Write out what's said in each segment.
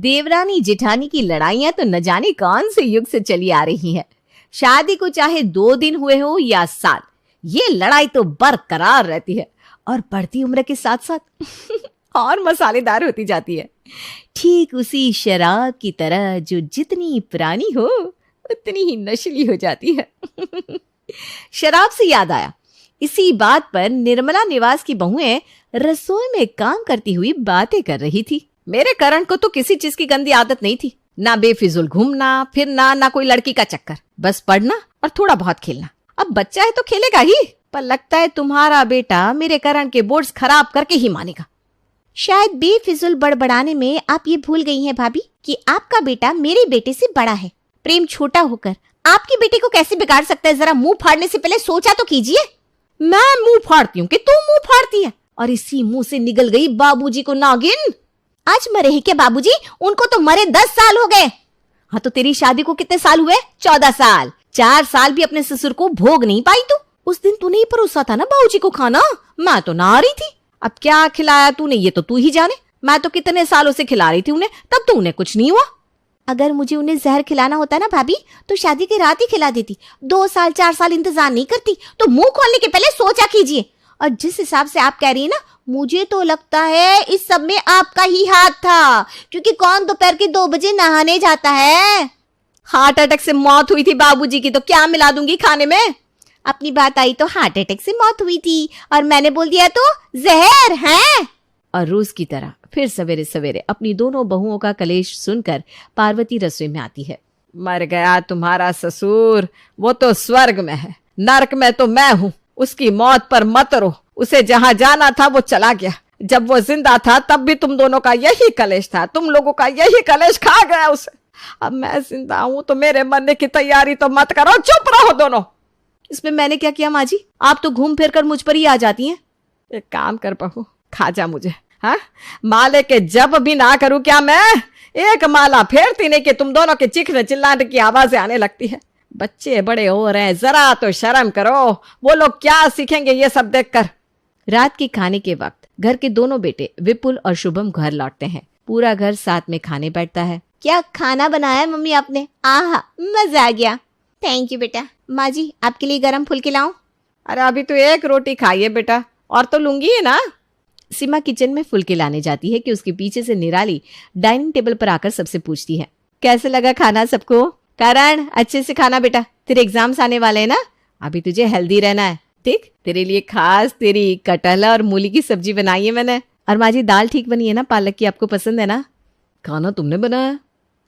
देवरानी जेठानी की लड़ाइयां तो न जाने कौन से युग से चली आ रही हैं। शादी को चाहे 2 दिन हुए हो या साल, ये लड़ाई तो बरकरार रहती है और बढ़ती उम्र के साथ साथ और मसालेदार होती जाती है। ठीक उसी शराब की तरह जो जितनी पुरानी हो उतनी ही नशीली हो जाती है। शराब से याद आया, इसी बात पर निर्मला निवास की बहुएं रसोई में काम करती हुई बातें कर रही थी। मेरे करण को तो किसी चीज की गंदी आदत नहीं थी, ना बेफिजूल घूमना फिरना, ना कोई लड़की का चक्कर, बस पढ़ना और थोड़ा बहुत खेलना। अब बच्चा है तो खेलेगा ही, पर लगता है तुम्हारा बेटा मेरे करण के बोर्ड्स खराब करके ही मानेगा। शायद बेफिजूल बड़बड़ाने में आप ये भूल गई हैं भाभी कि आपका बेटा मेरे बेटे से बड़ा है। प्रेम छोटा होकर आपके बेटे को कैसे बिगाड़ सकता है, जरा मुंह फाड़ने से पहले सोचा तो कीजिए। मैं मुंह फाड़ती हूँ कि तू मुंह फाड़ती है? और इसी मुंह से निकल गई बाबूजी को नागिन। आज मरे हैं क्या बाबूजी? उनको तो मरे 10 साल हो गए। हाँ तो तेरी शादी को कितने साल हुए? 14 साल। 4 साल भी अपने ससुर को भोग नहीं पाई तू। उस दिन तूने ही परोसा था ना बाबूजी को खाना, मैं तो ना आ रही थी। अब क्या खिलाया तूने ये तो तू ही जाने। मैं तो कितने सालों से खिला रही थी उन्हें, तब तो उन्हें कुछ नहीं हुआ। अगर मुझे उन्हें जहर खिलाना होता ना भाभी तो शादी की रात ही खिला देती। 2 साल 4 साल इंतजार नहीं करती। तो मुंह खोलने के पहले सोचा कीजिए। और जिस हिसाब से आप कह रही है ना, मुझे तो लगता है इस सब में आपका ही हाथ था, क्योंकि कौन दोपहर के 2 बजे नहाने जाता है। हार्ट अटैक से मौत हुई थी बाबूजी की, तो क्या मिला दूंगी खाने में? अपनी बात आई तो हार्ट अटैक से मौत हुई थी और मैंने बोल दिया तो जहर है। और रोज की तरह फिर सवेरे सवेरे अपनी दोनों बहुओं का कलेश सुनकर पार्वती रसोई में आती है। मर गया तुम्हारा ससुर, वो तो स्वर्ग में है, नरक में तो मैं हूँ। उसकी मौत पर मत रो, उसे जहाँ जाना था वो चला गया। जब वो जिंदा था तब भी तुम दोनों का यही कलेश था, तुम लोगों का यही कलेश खा गया उसे। अब मैं जिंदा हूँ तो मेरे मरने की तैयारी तो मत करो, चुप रहो दोनों। इसमें मैंने क्या किया माँ जी? आप तो घूम फिर कर मुझ पर ही आ जाती हैं। एक काम कर बहू, खा जा मुझे। हाँ, माले के जब भी ना करूं क्या मैं? एक माला फेरती नहीं कि तुम दोनों के चीखने चिल्लाने की आवाजें आने लगती है। बच्चे बड़े हो रहे हैं, जरा तो शर्म करो। वो लोग क्या सीखेंगे ये सब देखकर? रात के खाने के वक्त घर के दोनों बेटे विपुल और शुभम घर लौटते हैं। पूरा घर साथ में खाने बैठता है। क्या खाना बनाया मम्मी आपने? आहा, मजा आ गया। थैंक यू बेटा। माँ जी, आपके लिए गरम फुल्के लाऊं? अरे अभी तो 1 रोटी खाई है बेटा, और तो लूंगी है ना। सीमा किचन में फुल्के लाने जाती है कि उसके पीछे से निराली डाइनिंग टेबल पर आकर सबसे पूछती है, कैसे लगा खाना सबको? करण, अच्छे से खाना बेटा, तेरे एग्जाम्स आने वाले हैं ना, अभी तुझे हेल्दी रहना है। ठीक, तेरे लिए खास तेरी कटहल और मूली की सब्जी बनाई है मैंने। और माँ जी, दाल ठीक बनी है ना? पालक की आपको पसंद है ना? खाना तुमने बनाया?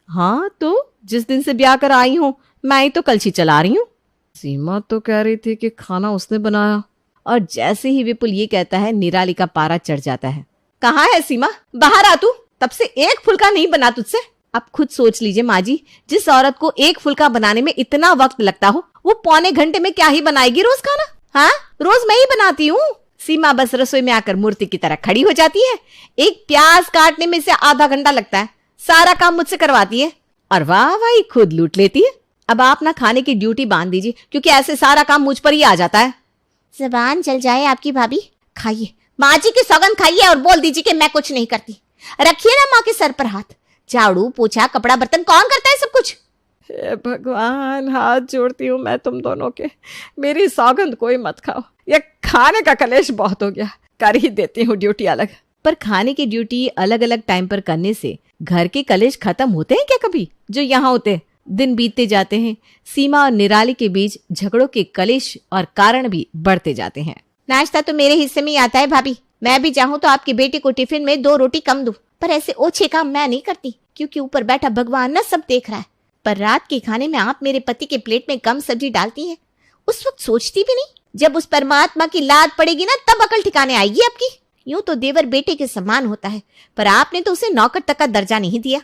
हाँ, तो जिस दिन से ब्याह कर आई हूँ मैं ही तो कलछी चला रही हूँ। सीमा तो कह रही थी कि खाना उसने बनाया। और जैसे ही विपुल ये कहता है, निराली का पारा चढ़ जाता है। कहाँ है सीमा? बाहर आ तू, तब से 1 फुल्का नहीं बना तुझसे। अब खुद सोच लीजिए माँ जी, जिस औरत को 1 फुल्का बनाने में इतना वक्त लगता हो, वो पौने घंटे में क्या ही बनाएगी रोज खाना? हाँ, रोज मैं ही बनाती हूँ। सीमा बस रसोई में आकर मूर्ति की तरह खड़ी हो जाती है। एक प्याज काटने में से आधा घंटा लगता है, सारा काम मुझसे करवाती है और वाह भाई खुद लूट लेती है। अब आप ना खाने की ड्यूटी बांध दीजिए, क्योंकि ऐसे सारा काम मुझ पर ही आ जाता है। जबान जल जाए आपकी भाभी। खाइए, माँ जी की सौगंध खाइए और बोल दीजिए कि मैं कुछ नहीं करती। रखिए ना माँ के सर पर हाथ। झाड़ू पोछा कपड़ा बर्तन कौन करता है सब कुछ? हे भगवान, हाथ जोड़ती हूँ मैं तुम दोनों के, मेरी सौगंध कोई मत खाओ। ये खाने का कलेश बहुत हो गया, कर ही देती हूँ ड्यूटी अलग। पर खाने की ड्यूटी अलग अलग टाइम पर करने से घर के कलेश खत्म होते हैं क्या कभी? जो यहाँ होते? दिन बीतते जाते हैं, सीमा और निराली के बीच झगड़ों के कलेश और कारण भी बढ़ते जाते हैं। नाश्ता तो मेरे हिस्से में ही आता है भाभी। मैं भी चाहूँ तो आपके बेटे को टिफिन में 2 रोटी कम दूं, पर ऐसे ओछे काम मैं नहीं करती, क्योंकि ऊपर बैठा भगवान ना सब देख रहा है। पर रात के खाने में आप मेरे पति के प्लेट में कम सब्जी डालती हैं, उस वक्त सोचती भी नहीं। जब उस परमात्मा की लात पड़ेगी ना, तब अकल ठिकाने आएगी आपकी। यूं तो देवर बेटे के समान होता है, पर आपने तो उसे नौकर तक का दर्जा नहीं दिया।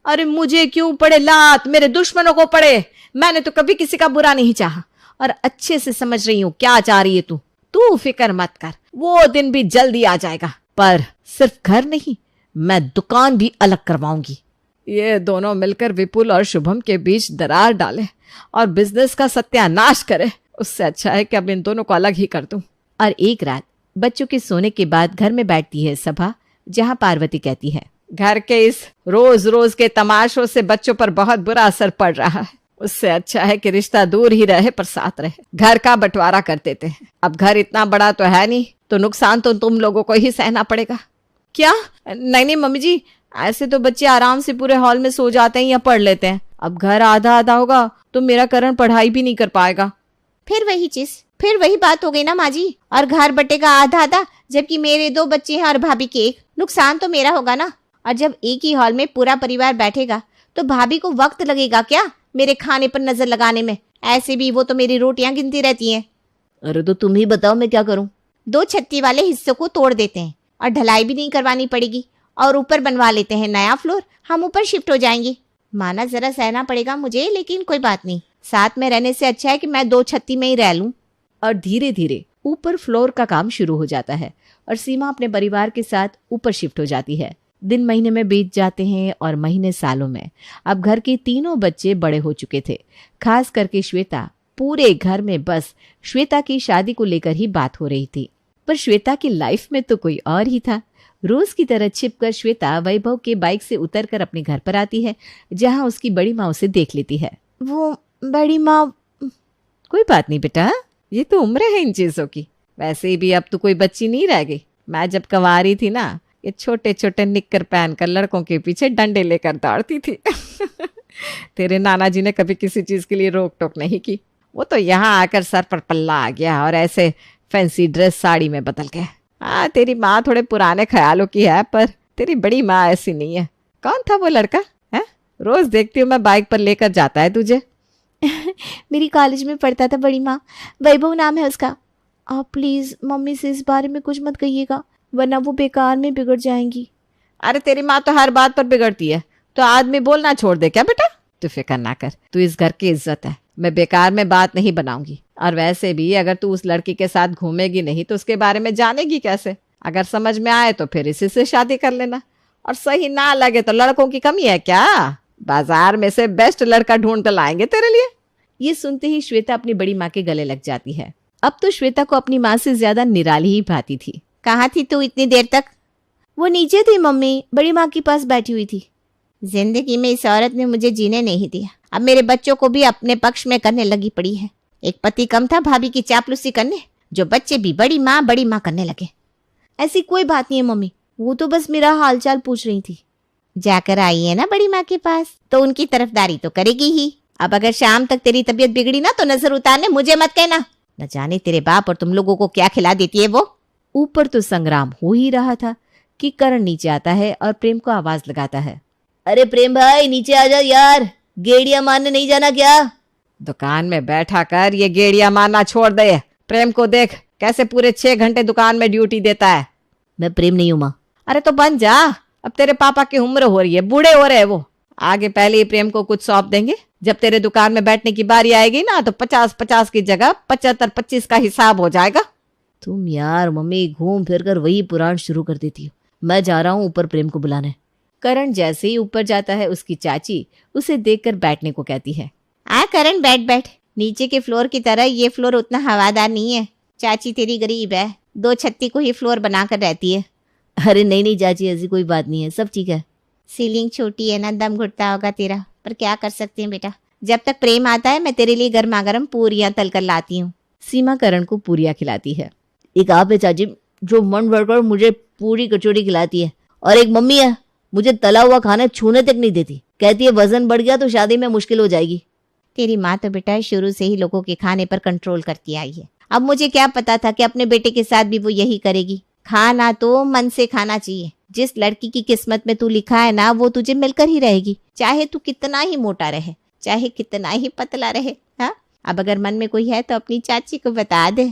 अरे मुझे क्यों पड़े लात? मेरे दुश्मनों को पड़े। मैंने तो कभी किसी का बुरा नहीं चाहा, और अच्छे से समझ रही हूँ क्या चाह रही है तू। तू फिक्र मत कर, वो दिन भी जल्दी आ जाएगा। पर सिर्फ घर नहीं, मैं दुकान भी अलग करवाऊंगी। ये दोनों मिलकर विपुल और शुभम के बीच दरार डाले और बिजनेस का सत्यानाश करे, उससे अच्छा है कि अब इन दोनों को अलग ही कर दूं। और एक रात बच्चों के सोने के बाद घर में बैठती है सभा, जहां पार्वती कहती है, घर के इस रोज रोज के तमाशों से बच्चों पर बहुत बुरा असर पड़ रहा है। उससे अच्छा है कि रिश्ता दूर ही रहे पर साथ रहे। घर का बंटवारा कर देते हैं। अब घर इतना बड़ा तो है नहीं, तो नुकसान तो तुम लोगों को ही सहना पड़ेगा। क्या? नहीं नहीं मम्मी जी, ऐसे तो बच्चे आराम से पूरे हॉल में सो जाते हैं या पढ़ लेते हैं। अब घर आधा आधा होगा तो मेरा करण पढ़ाई भी नहीं कर पाएगा। फिर वही चीज, फिर वही बात हो गई ना माँ जी। और घर बटेगा आधा आधा, जबकि मेरे 2 बच्चे हैं और भाभी के 1। नुकसान तो मेरा होगा ना। और जब एक ही हॉल में पूरा परिवार बैठेगा तो भाभी को वक्त लगेगा क्या मेरे खाने पर नजर लगाने में? ऐसे भी वो तो मेरी रोटियां गिनती रहती हैं। अरे तो तुम ही बताओ मैं क्या करूं? 2 छत्ती वाले हिस्सों को तोड़ देते हैं और ढलाई भी नहीं करवानी पड़ेगी, और ऊपर बनवा लेते हैं नया फ्लोर। हम ऊपर शिफ्ट हो जाएंगे। माना जरा सहना पड़ेगा मुझे, लेकिन कोई बात नहीं। साथ में रहने से अच्छा है कि मैं 2 छत्ती में ही रह लूं। और धीरे धीरे ऊपर फ्लोर का काम शुरू हो जाता है और सीमा अपने परिवार के साथ ऊपर शिफ्ट हो जाती है। दिन महीने में बीत जाते हैं और महीने सालों में। अब घर के तीनों बच्चे बड़े हो चुके थे, खास करके श्वेता। पूरे घर में बस श्वेता की शादी को लेकर ही बात हो रही थी। पर श्वेता की लाइफ में तो कोई और ही था। रोज की तरह छिपकर श्वेता वैभव के बाइक से उतरकर अपने घर पर आती है, जहां उसकी बड़ी माँ उसे देख लेती है। वो बड़ी माँ। कोई बात नहीं बेटा, ये तो उम्र है इन चीजों की। वैसे भी अब तो कोई बच्ची नहीं रह गई। मैं जब कंवारी थी ना, ये छोटे छोटे निक्कर पहनकर लड़कों के पीछे डंडे लेकर दौड़ती थी। तेरे नाना जी ने कभी किसी चीज के लिए रोक टोक नहीं की। वो तो यहाँ आकर सर पर पल्ला आ गया और ऐसे फैंसी ड्रेस साड़ी में बदल गया। हाँ, तेरी माँ थोड़े पुराने ख्यालों की है, पर तेरी बड़ी माँ ऐसी नहीं है। कौन था वो लड़का है? रोज देखती हूँ मैं बाइक पर लेकर जाता है तुझे। मेरी कॉलेज में पढ़ता था बड़ी माँ, वैभव नाम है उसका। आप प्लीज मम्मी से इस बारे में कुछ मत कहिएगा, वरना वो बेकार में बिगड़ जाएंगी। अरे तेरी माँ तो हर बात पर बिगड़ती है, तो आदमी बोलना छोड़ दे क्या बेटा? तू फिक्र ना कर, तू इस घर की इज्जत है। मैं बेकार में बात नहीं बनाऊंगी। और वैसे भी अगर तू उस लड़की के साथ घूमेगी नहीं तो उसके बारे में जानेगी कैसे? अगर समझ में आए तो फिर इसी से शादी कर लेना, और सही ना लगे तो लड़कों की कमी है क्या? बाजार में से बेस्ट लड़का ढूंढ कर लाएंगे तेरे लिए। ये सुनते ही श्वेता अपनी बड़ी माँ के गले लग जाती है। अब तो श्वेता को अपनी माँ से ज्यादा निराली ही भाती थी। कहाँ थी तू इतनी देर तक? वो नीचे थी मम्मी, बड़ी माँ के पास बैठी हुई थी। जिंदगी में इस औरत ने मुझे जीने नहीं दिया। अब मेरे बच्चों को भी अपने पक्ष में करने लगी पड़ी है। एक पति कम था भाभी की चापलूसी करने, जो बच्चे भी बड़ी माँ करने लगे। ऐसी कोई बात नहीं है मम्मी, वो तो बस मेरा हालचाल पूछ रही थी। जाकर आई है ना बड़ी माँ के पास, तो उनकी तरफदारी तो करेगी ही। अब अगर शाम तक तेरी तबीयत बिगड़ी ना तो नजर उतारने मुझे मत कहना। न जाने तेरे बाप और तुम लोगों को क्या खिला देती है वो। ऊपर तो संग्राम हो ही रहा था कि करण नीचे आता है और प्रेम को आवाज लगाता है। अरे प्रेम भाई नीचे आ जा यार, गेड़िया मारने नहीं जाना क्या? दुकान में बैठा कर ये गेड़िया मारना छोड़ दे। प्रेम को देख कैसे पूरे 6 घंटे दुकान में ड्यूटी देता है। मैं प्रेम नहीं हूँ माँ। अरे तो बन जा, अब तेरे पापा की उम्र हो रही है, बूढ़े हो रहे हैं वो। आगे पहले ही प्रेम को कुछ सौंप देंगे। जब तेरे दुकान में बैठने की बारी आएगी ना तो 50-50 की जगह 75-25 का हिसाब हो जाएगा। तुम यार मम्मी घूम फिर कर वही पुराण शुरू कर देती हो। मैं जा रहा हूँ ऊपर प्रेम को बुलाने। करण जैसे ही ऊपर जाता है उसकी चाची उसे देखकर बैठने को कहती है। करण बैठ बैठ, नीचे के फ्लोर की तरह ये फ्लोर उतना हवादार नहीं है। चाची तेरी गरीब है, 2 छत्ती को ही फ्लोर बनाकर रहती है। अरे नहीं नहीं चाची, ऐसी कोई बात नहीं है, सब ठीक है। सीलिंग छोटी है ना, दम घुटता होगा तेरा, पर क्या कर सकते हैं बेटा। जब तक प्रेम आता है मैं तेरे लिए गर्मा गर्म पूरियां तल कर लाती हूँ। सीमा करण को पूरियां खिलाती है। एक आप है चाची जो मन भरकर मुझे पूरी कचौड़ी खिलाती है, और एक मम्मी है मुझे तला हुआ खाना छूने तक नहीं देती। कहती है वजन बढ़ गया तो शादी में मुश्किल हो जाएगी। तेरी माँ तो बेटा शुरू से ही लोगों के खाने पर कंट्रोल करती आई है। अब मुझे क्या पता था कि अपने बेटे के साथ भी वो यही करेगी। खाना तो मन से खाना चाहिए। जिस लड़की की किस्मत में तू लिखा है ना, वो तुझे मिलकर ही रहेगी, चाहे तू कितना ही मोटा रहे, चाहे कितना ही पतला रहे। हाँ, अब अगर मन में कोई है तो अपनी चाची को बता दे।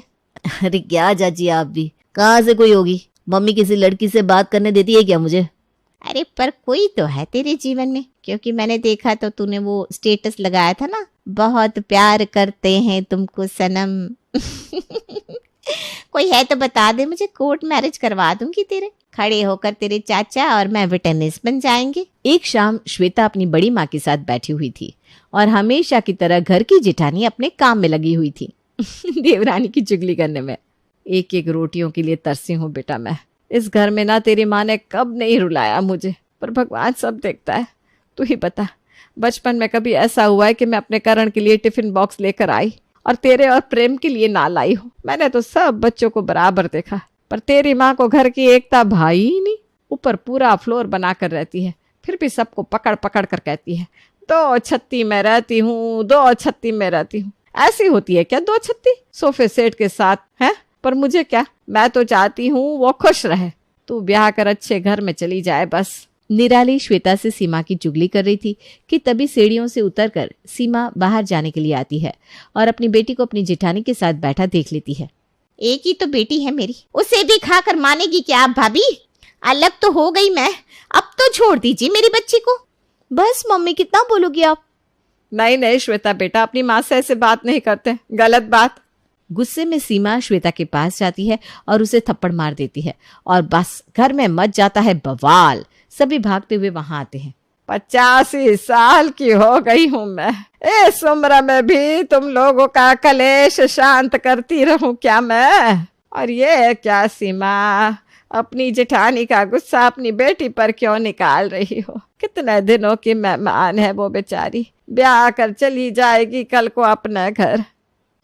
अरे क्या चाची, आप भी कहाँ से कोई होगी? मम्मी किसी लड़की से बात करने देती है क्या मुझे? अरे पर कोई तो है तेरे जीवन में, क्योंकि मैंने देखा तो तूने वो स्टेटस लगाया था ना, बहुत प्यार करते हैं तुमको सनम। कोई है तो बता दे, मुझे कोर्ट मैरिज करवा दूंगी तेरे। खड़े होकर तेरे चाचा और मैं विटनेस बन जाएंगे। एक शाम श्वेता अपनी बड़ी माँ के साथ बैठी हुई थी और हमेशा की तरह घर की जेठानी अपने काम में लगी हुई थी। देवरानी की चुगली करने में। एक एक रोटियों के लिए तरसी हूँ बेटा मैं। इस घर में ना तेरी माँ ने कब नहीं रुलाया मुझे, पर भगवान सब देखता है। तू ही बता, बचपन में कभी ऐसा हुआ है कि मैं अपने करण के लिए टिफिन बॉक्स लेकर आई और तेरे और प्रेम के लिए ना लाई हूँ? मैंने तो सब बच्चों को बराबर देखा, पर तेरी माँ को घर की एकता भाई ही नहीं। ऊपर पूरा फ्लोर बना कर रहती है, फिर भी सबको पकड़ पकड़ कर कहती है 2 छत्ती में रहती हूँ, 2 छत्ती में रहती हूँ। ऐसी होती है क्या 2 छत्ती सोफे सेट के साथ? है पर मुझे क्या, मैं तो चाहती हूँ वो खुश रहे। तू ब्याह कर अच्छे घर में चली जाए बस। निराली श्वेता से सीमा की चुगली कर रही थी कि तभी सीढ़ियों से उतरकर सीमा बाहर जाने के लिए आती है और अपनी बेटी को अपनी जेठानी के साथ बैठा देख लेती है। एक ही तो बेटी है मेरी, उसे भी खाकर मानेगी क्या आप भाभी? अलग तो हो गई मैं, अब तो छोड़ दीजिए मेरी बच्ची को। बस मम्मी, कितना बोलोगी आप? नहीं नहीं श्वेता बेटा, अपनी माँ से ऐसे बात नहीं करते, गलत बात। गुस्से में सीमा श्वेता के पास जाती है और उसे थप्पड़ मार देती है और बस घर में मच जाता है बवाल। सभी भागते हुए वहां आते हैं। 85 साल की हो गई हूँ मैं, इस उम्र में भी तुम लोगों का कलेश शांत करती रहूं क्या मैं? और ये क्या सीमा, अपनी जेठानी का गुस्सा अपनी बेटी पर क्यों निकाल रही हो? कितने दिनों की मेहमान है वो बेचारी, ब्याह कर चली जाएगी कल को अपने घर।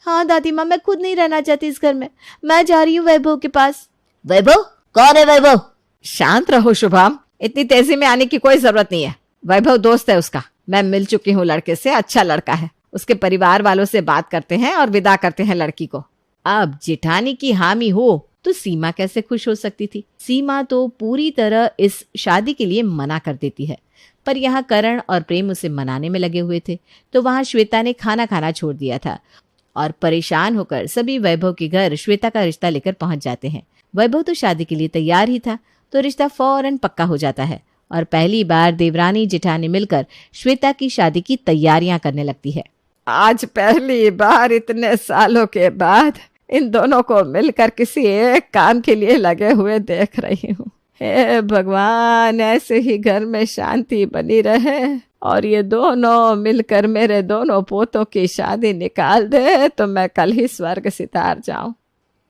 हाँ दादी माँ, मैं खुद नहीं रहना चाहती इस घर में, मैं जा रही हूँ वैभव के पास। वैभव? कौन है वैभव? शांत रहो शुभम, इतनी तेजी में आने की कोई जरूरत नहीं है। वैभव दोस्त है उसका, मैं मिल चुकी हूँ लड़के से, अच्छा लड़का है। उसके परिवार वालों से बात करते हैं और विदा करते हैं लड़की को। अब जेठानी की हामी हो तो सीमा कैसे खुश हो सकती थी? सीमा तो पूरी तरह इस शादी के लिए मना कर देती है, पर यहाँ करण और प्रेम उसे मनाने में लगे हुए थे, तो वहां श्वेता ने खाना खाना छोड़ दिया था और परेशान होकर सभी वैभव के घर श्वेता का रिश्ता लेकर पहुंच जाते हैं। वैभव तो शादी के लिए तैयार ही था, तो रिश्ता फौरन पक्का हो जाता है और पहली बार देवरानी जेठानी मिलकर श्वेता की शादी की तैयारियां करने लगती है। आज पहली बार इतने सालों के बाद इन दोनों को मिलकर किसी एक काम के लिए लगे हुए देख रही हूँ। हे भगवान, ऐसे ही घर में शांति बनी रहे और ये दोनों मिलकर मेरे दोनों पोतों की शादी निकाल दे तो मैं कल ही स्वर्ग सितार जाऊं।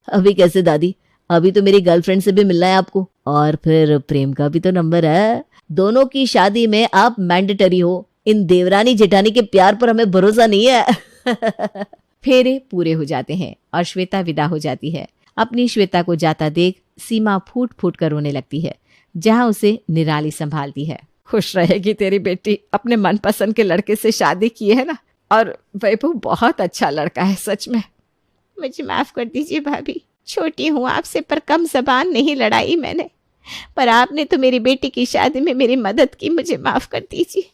अभी कैसे दादी, अभी तो मेरी गर्लफ्रेंड से भी मिलना है आपको, और फिर प्रेम का भी तो नंबर है। दोनों की शादी में आप मैंडेटरी हो। इन देवरानी जेठानी के प्यार पर हमें भरोसा नहीं है। फेरे पूरे हो जाते हैं और श्वेता विदा हो जाती है। अपनी श्वेता को जाता देख सीमा फूट फूट कर रोने लगती है, जहां उसे निराली संभालती है। खुश रहेगी तेरी बेटी, अपने मनपसंद के लड़के से शादी की है ना, और वैभव बहुत अच्छा लड़का है सच में। मुझे माफ कर दीजिए भाभी, छोटी हूँ आपसे, पर कम जबान नहीं लड़ाई मैंने, पर आपने तो मेरी बेटी की शादी में मेरी मदद की, मुझे माफ कर दीजिए।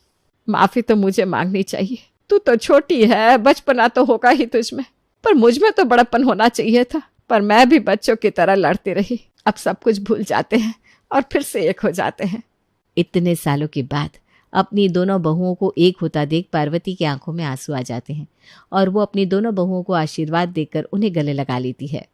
माफी तो मुझे मांगनी चाहिए, तू तो छोटी है, बचपना तो होगा ही तुझ में, पर मुझ में तो बड़प्पन होना चाहिए था। पर मैं भी बच्चों की तरह लड़ती रही। अब सब कुछ भूल जाते हैं और फिर से एक हो जाते हैं। इतने सालों के बाद अपनी दोनों बहुओं को एक होता देख पार्वती की आंखों में आंसू आ जाते हैं और वो अपनी दोनों बहुओं को आशीर्वाद देकर उन्हें गले लगा लेती है।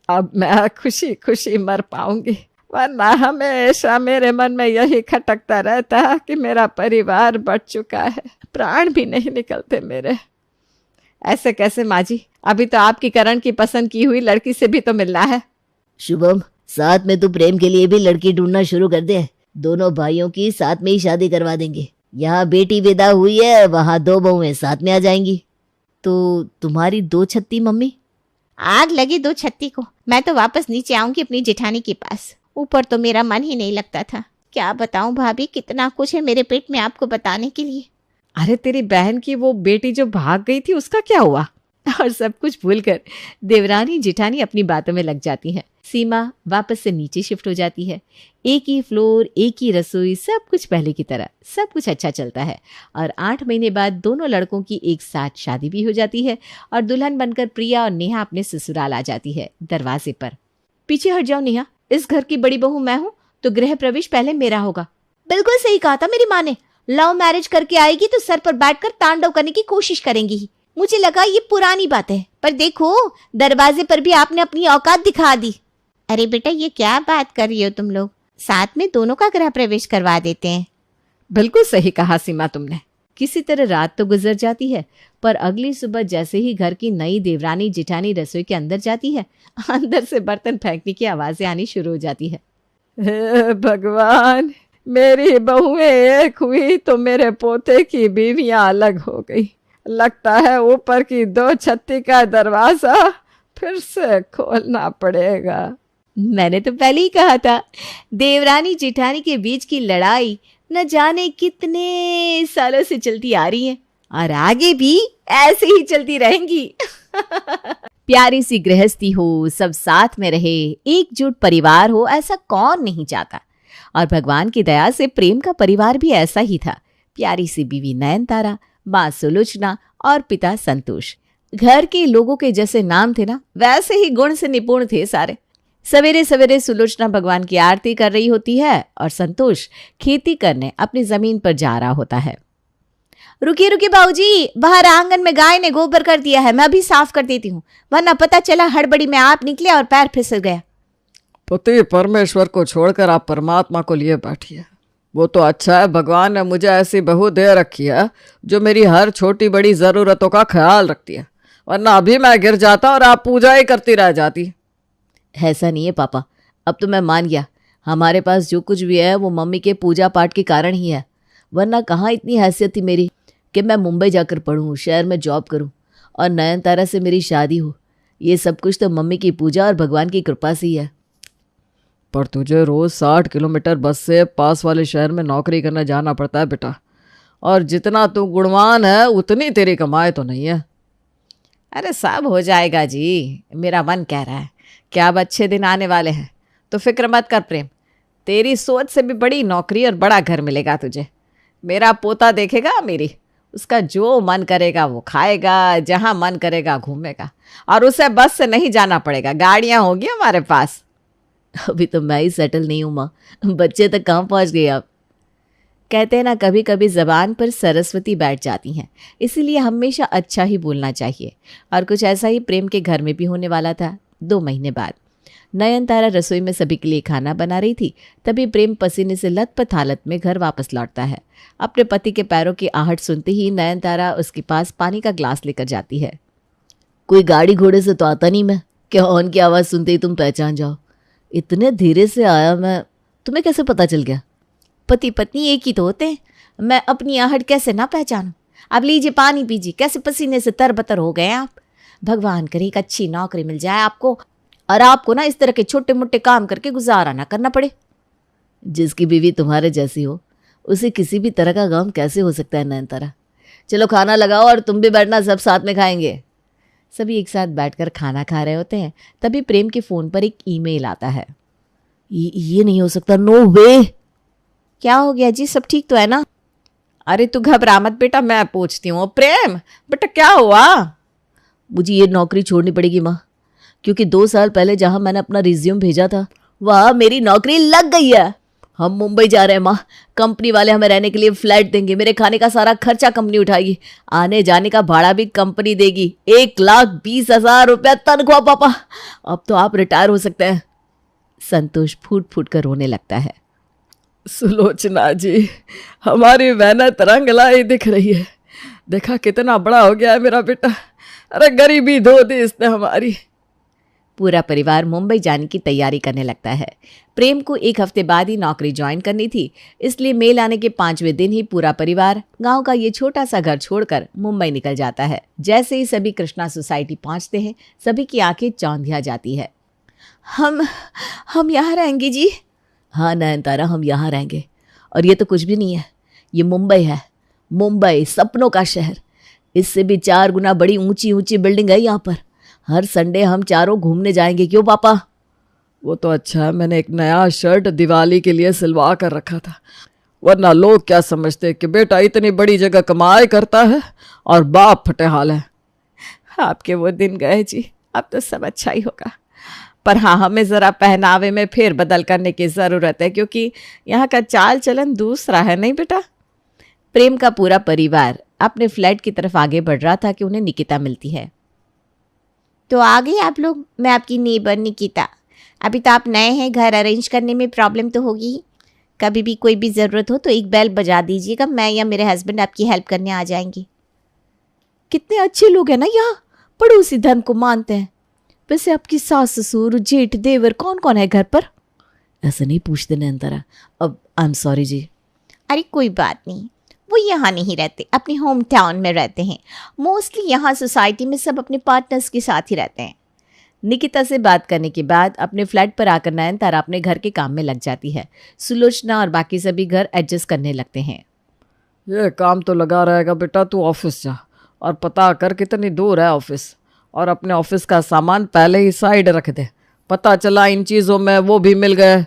अब मैं खुशी खुशी मर पाऊंगी, वरना हमेशा मेरे मन में यही खटकता रहता कि मेरा परिवार बढ़ चुका है, प्राण भी नहीं निकलते मेरे। ऐसे कैसे माँ जी, अभी तो आपकी करण की पसंद की हुई लड़की से भी तो मिलना है। शुभम, साथ में तू प्रेम के लिए भी लड़की ढूंढना शुरू कर दे, दोनों भाइयों की साथ में ही शादी करवा देंगे। यहाँ बेटी विदा हुई है, वहाँ 2 बहुएं साथ में आ जाएंगी। तो तुम्हारी 2 छत्ती मम्मी? आग लगी 2 छत्ती को, मैं तो वापस नीचे आऊंगी अपनी जेठानी के पास। ऊपर तो मेरा मन ही नहीं लगता था। क्या बताऊं भाभी, कितना कुछ है मेरे पेट में आपको बताने के लिए। अरे तेरी बहन की वो बेटी जो भाग गई थी, उसका क्या हुआ? और सब कुछ भूलकर देवरानी जेठानी अपनी बातों में लग जाती है। सीमा वापस से नीचे शिफ्ट हो जाती है। एक ही फ्लोर, एक ही रसोई, सब कुछ पहले की तरह, सब कुछ अच्छा चलता है। और 8 महीने बाद दोनों लड़कों की एक साथ शादी भी हो जाती है और दुल्हन बनकर प्रिया और नेहा अपने ससुराल आ जाती है। दरवाजे पर, पीछे हट जाओ नेहा, इस घर की बड़ी बहू मैं हूँ, तो गृह प्रवेश पहले मेरा होगा। बिल्कुल सही कहा था मेरी माँ ने, लव मैरिज करके आएगी तो सर पर बैठकर तांडव करने की कोशिश करेंगी। मुझे लगा ये पुरानी बात है, पर देखो दरवाजे पर भी आपने अपनी औकात दिखा दी। अरे बेटा, ये क्या बात कर रही हो तुम लोग, साथ में दोनों का गृह प्रवेश करवा देते हैं। बिल्कुल सही कहा सीमा तुमने। किसी तरह रात तो गुजर जाती है, पर अगली सुबह जैसे ही घर की नई देवरानी जेठानी रसोई के अंदर जाती है, अंदर से बर्तन फेंकने की आवाजें आनी शुरू हो जाती है। हे भगवान, मेरी बहुएं एक हुई तो मेरे पोते की बीवियां अलग हो गई। लगता है ऊपर की 2 छत्ती का दरवाजा फिर से खोलना पड़ेगा। मैंने तो पहले ही कहा था, देवरानी जेठानी के बीच की लड़ाई न जाने कितने सालों से चलती आ रही है और आगे भी ऐसे ही चलती रहेंगी। प्यारी सी गृहस्थी हो, सब साथ में रहे, एकजुट परिवार हो, ऐसा कौन नहीं चाहता। और भगवान की दया से प्रेम का परिवार भी ऐसा ही था। प्यारी सी बीवी नयनतारा, माँ सुलोचना और पिता संतोष। घर के लोगों के जैसे नाम थे ना, वैसे ही गुण से निपुण थे सारे। सवेरे सवेरे सुलोचना भगवान की आरती कर रही होती है और संतोष खेती करने अपनी जमीन पर जा रहा होता है। रुकिए रुकिए बाबूजी, बाहर आंगन में गाय ने गोबर कर दिया है, मैं अभी साफ कर देती हूँ, वरना पता चला हड़बड़ी में आप निकले और पैर फिसल गया। पति परमेश्वर को छोड़कर आप परमात्मा को लिए बैठिए। वो तो अच्छा है भगवान ने मुझे ऐसी बहू दे रखी है जो मेरी हर छोटी बड़ी ज़रूरतों का ख्याल रखती है, वरना अभी मैं गिर जाता और आप पूजा ही करती रह जाती। ऐसा नहीं है पापा, अब तो मैं मान गया, हमारे पास जो कुछ भी है वो मम्मी के पूजा पाठ के कारण ही है, वरना कहाँ इतनी हैसियत थी मेरी कि मैं मुंबई जाकर पढ़ूँ, शहर में जॉब करूँ और नयनतारा से मेरी शादी हो। ये सब कुछ तो मम्मी की पूजा और भगवान की कृपा से ही है। पर तुझे रोज 60 किलोमीटर बस से पास वाले शहर में नौकरी करने जाना पड़ता है बेटा, और जितना तू गुणवान है उतनी तेरी कमाई तो नहीं है। अरे सब हो जाएगा जी, मेरा मन कह रहा है कि अब अच्छे दिन आने वाले हैं, तो फिक्र मत कर प्रेम, तेरी सोच से भी बड़ी नौकरी और बड़ा घर मिलेगा तुझे। मेरा पोता देखेगा मेरी, उसका जो मन करेगा वो खाएगा, जहाँ मन करेगा घूमेगा, और उसे बस से नहीं जाना पड़ेगा, गाड़ियाँ होंगी हमारे पास। अभी तो मैं ही सेटल नहीं हूँ माँ, बच्चे तक कहाँ पहुँच गए अब। कहते हैं ना, कभी कभी जबान पर सरस्वती बैठ जाती हैं, इसीलिए हमेशा अच्छा ही बोलना चाहिए। और कुछ ऐसा ही प्रेम के घर में भी होने वाला था। 2 महीने बाद नयनतारा रसोई में सभी के लिए खाना बना रही थी, तभी प्रेम पसीने से लथपथ हालत में घर वापस लौटता है। अपने पति के पैरों की आहट सुनते ही नयनतारा उसके पास पानी का ग्लास लेकर जाती है। कोई गाड़ी घोड़े से तो आता नहीं मैं, क्या हॉर्न की आवाज़ सुनते ही तुम पहचान जाओ? इतने धीरे से आया मैं, तुम्हें कैसे पता चल गया? पति पत्नी एक ही तो होते हैं, मैं अपनी आहट कैसे ना पहचानूं। अब लीजिए पानी पीजिए, कैसे पसीने से तरबतर हो गए आप। भगवान करे एक अच्छी नौकरी मिल जाए आपको, और आपको ना इस तरह के छोटे मोटे काम करके गुजारा ना करना पड़े। जिसकी बीवी तुम्हारे जैसी हो उसे किसी भी तरह का गम कैसे हो सकता है नयनतारा? चलो खाना लगाओ और तुम भी बैठना, सब साथ में खाएंगे। सभी एक साथ बैठकर खाना खा रहे होते हैं, तभी प्रेम के फ़ोन पर एक ईमेल आता है। ये नहीं हो सकता, नो वे। क्या हो गया जी, सब ठीक तो है ना? अरे तू घबरा मत बेटा, मैं पूछती हूँ। प्रेम बेटा क्या हुआ? मुझे ये नौकरी छोड़नी पड़ेगी माँ, क्योंकि 2 साल पहले जहाँ मैंने अपना रिज्यूम भेजा था वहाँ मेरी नौकरी लग गई है। हम मुंबई जा रहे हैं माँ, कंपनी वाले हमें रहने के लिए फ्लैट देंगे, मेरे खाने का सारा खर्चा कंपनी उठाएगी, आने जाने का भाड़ा भी कंपनी देगी। 1,20,000 रुपया तनख्वाह पापा, अब तो आप रिटायर हो सकते हैं। संतोष फूट फूट कर रोने लगता है। सुलोचना जी, हमारी मेहनत रंग लाई दिख रही है, देखा कितना बड़ा हो गया है मेरा बेटा। अरे गरीबी धो दी इसने हमारी। पूरा परिवार मुंबई जाने की तैयारी करने लगता है। प्रेम को 1 हफ्ते बाद ही नौकरी ज्वाइन करनी थी, इसलिए मेल आने के 5वें दिन ही पूरा परिवार गांव का ये छोटा सा घर छोड़कर मुंबई निकल जाता है। जैसे ही सभी कृष्णा सोसाइटी पहुंचते हैं, सभी की आंखें चौंधिया जाती है। हम यहाँ रहेंगे जी? हाँ नयनतारा, हम यहाँ रहेंगे, और ये तो कुछ भी नहीं है, ये मुंबई है। मुंबई सपनों का शहर, इससे भी 4 गुना बड़ी ऊंची ऊंची बिल्डिंग है यहाँ पर। हर संडे हम चारों घूमने जाएंगे, क्यों पापा? वो तो अच्छा है, मैंने एक नया शर्ट दिवाली के लिए सिलवा कर रखा था, वरना लोग क्या समझते कि बेटा इतनी बड़ी जगह कमाई करता है और बाप फटेहाल है। आपके वो दिन गए जी, अब तो सब अच्छा ही होगा। पर हाँ, हमें ज़रा पहनावे में फेर बदल करने की ज़रूरत है, क्योंकि यहाँ का चाल चलन दूसरा है, नहीं बेटा? प्रेम का पूरा परिवार अपने फ्लैट की तरफ आगे बढ़ रहा था कि उन्हें निकिता मिलती है। तो आ गए आप लोग? मैं आपकी नेबर निकिता। अभी तो आप नए हैं, घर अरेंज करने में प्रॉब्लम तो होगी। कभी भी कोई भी ज़रूरत हो तो एक बेल बजा दीजिएगा, मैं या मेरे हस्बैंड आपकी हेल्प करने आ जाएंगे। कितने अच्छे लोग हैं ना यहाँ, पड़ोसी धर्म को मानते हैं। वैसे आपकी सास ससुर जेठ देवर कौन कौन है घर पर? ऐसे नहीं पूछते नयनतारा, अब आई एम सॉरी जी। अरे कोई बात नहीं, वो यहाँ नहीं रहते, अपने होम टाउन में रहते हैं। मोस्टली यहाँ सोसाइटी में सब अपने पार्टनर्स के साथ ही रहते हैं। निकिता से बात करने के बाद अपने फ्लैट पर आकर नयनतारा अपने घर के काम में लग जाती है। सुलोचना और बाकी सभी घर एडजस्ट करने लगते हैं। ये काम तो लगा रहेगा बेटा, तू ऑफिस जा और पता कर कितनी दूर है ऑफिस, और अपने ऑफिस का सामान पहले ही साइड रख दे। पता चला इन चीज़ों में वो भी मिल गए।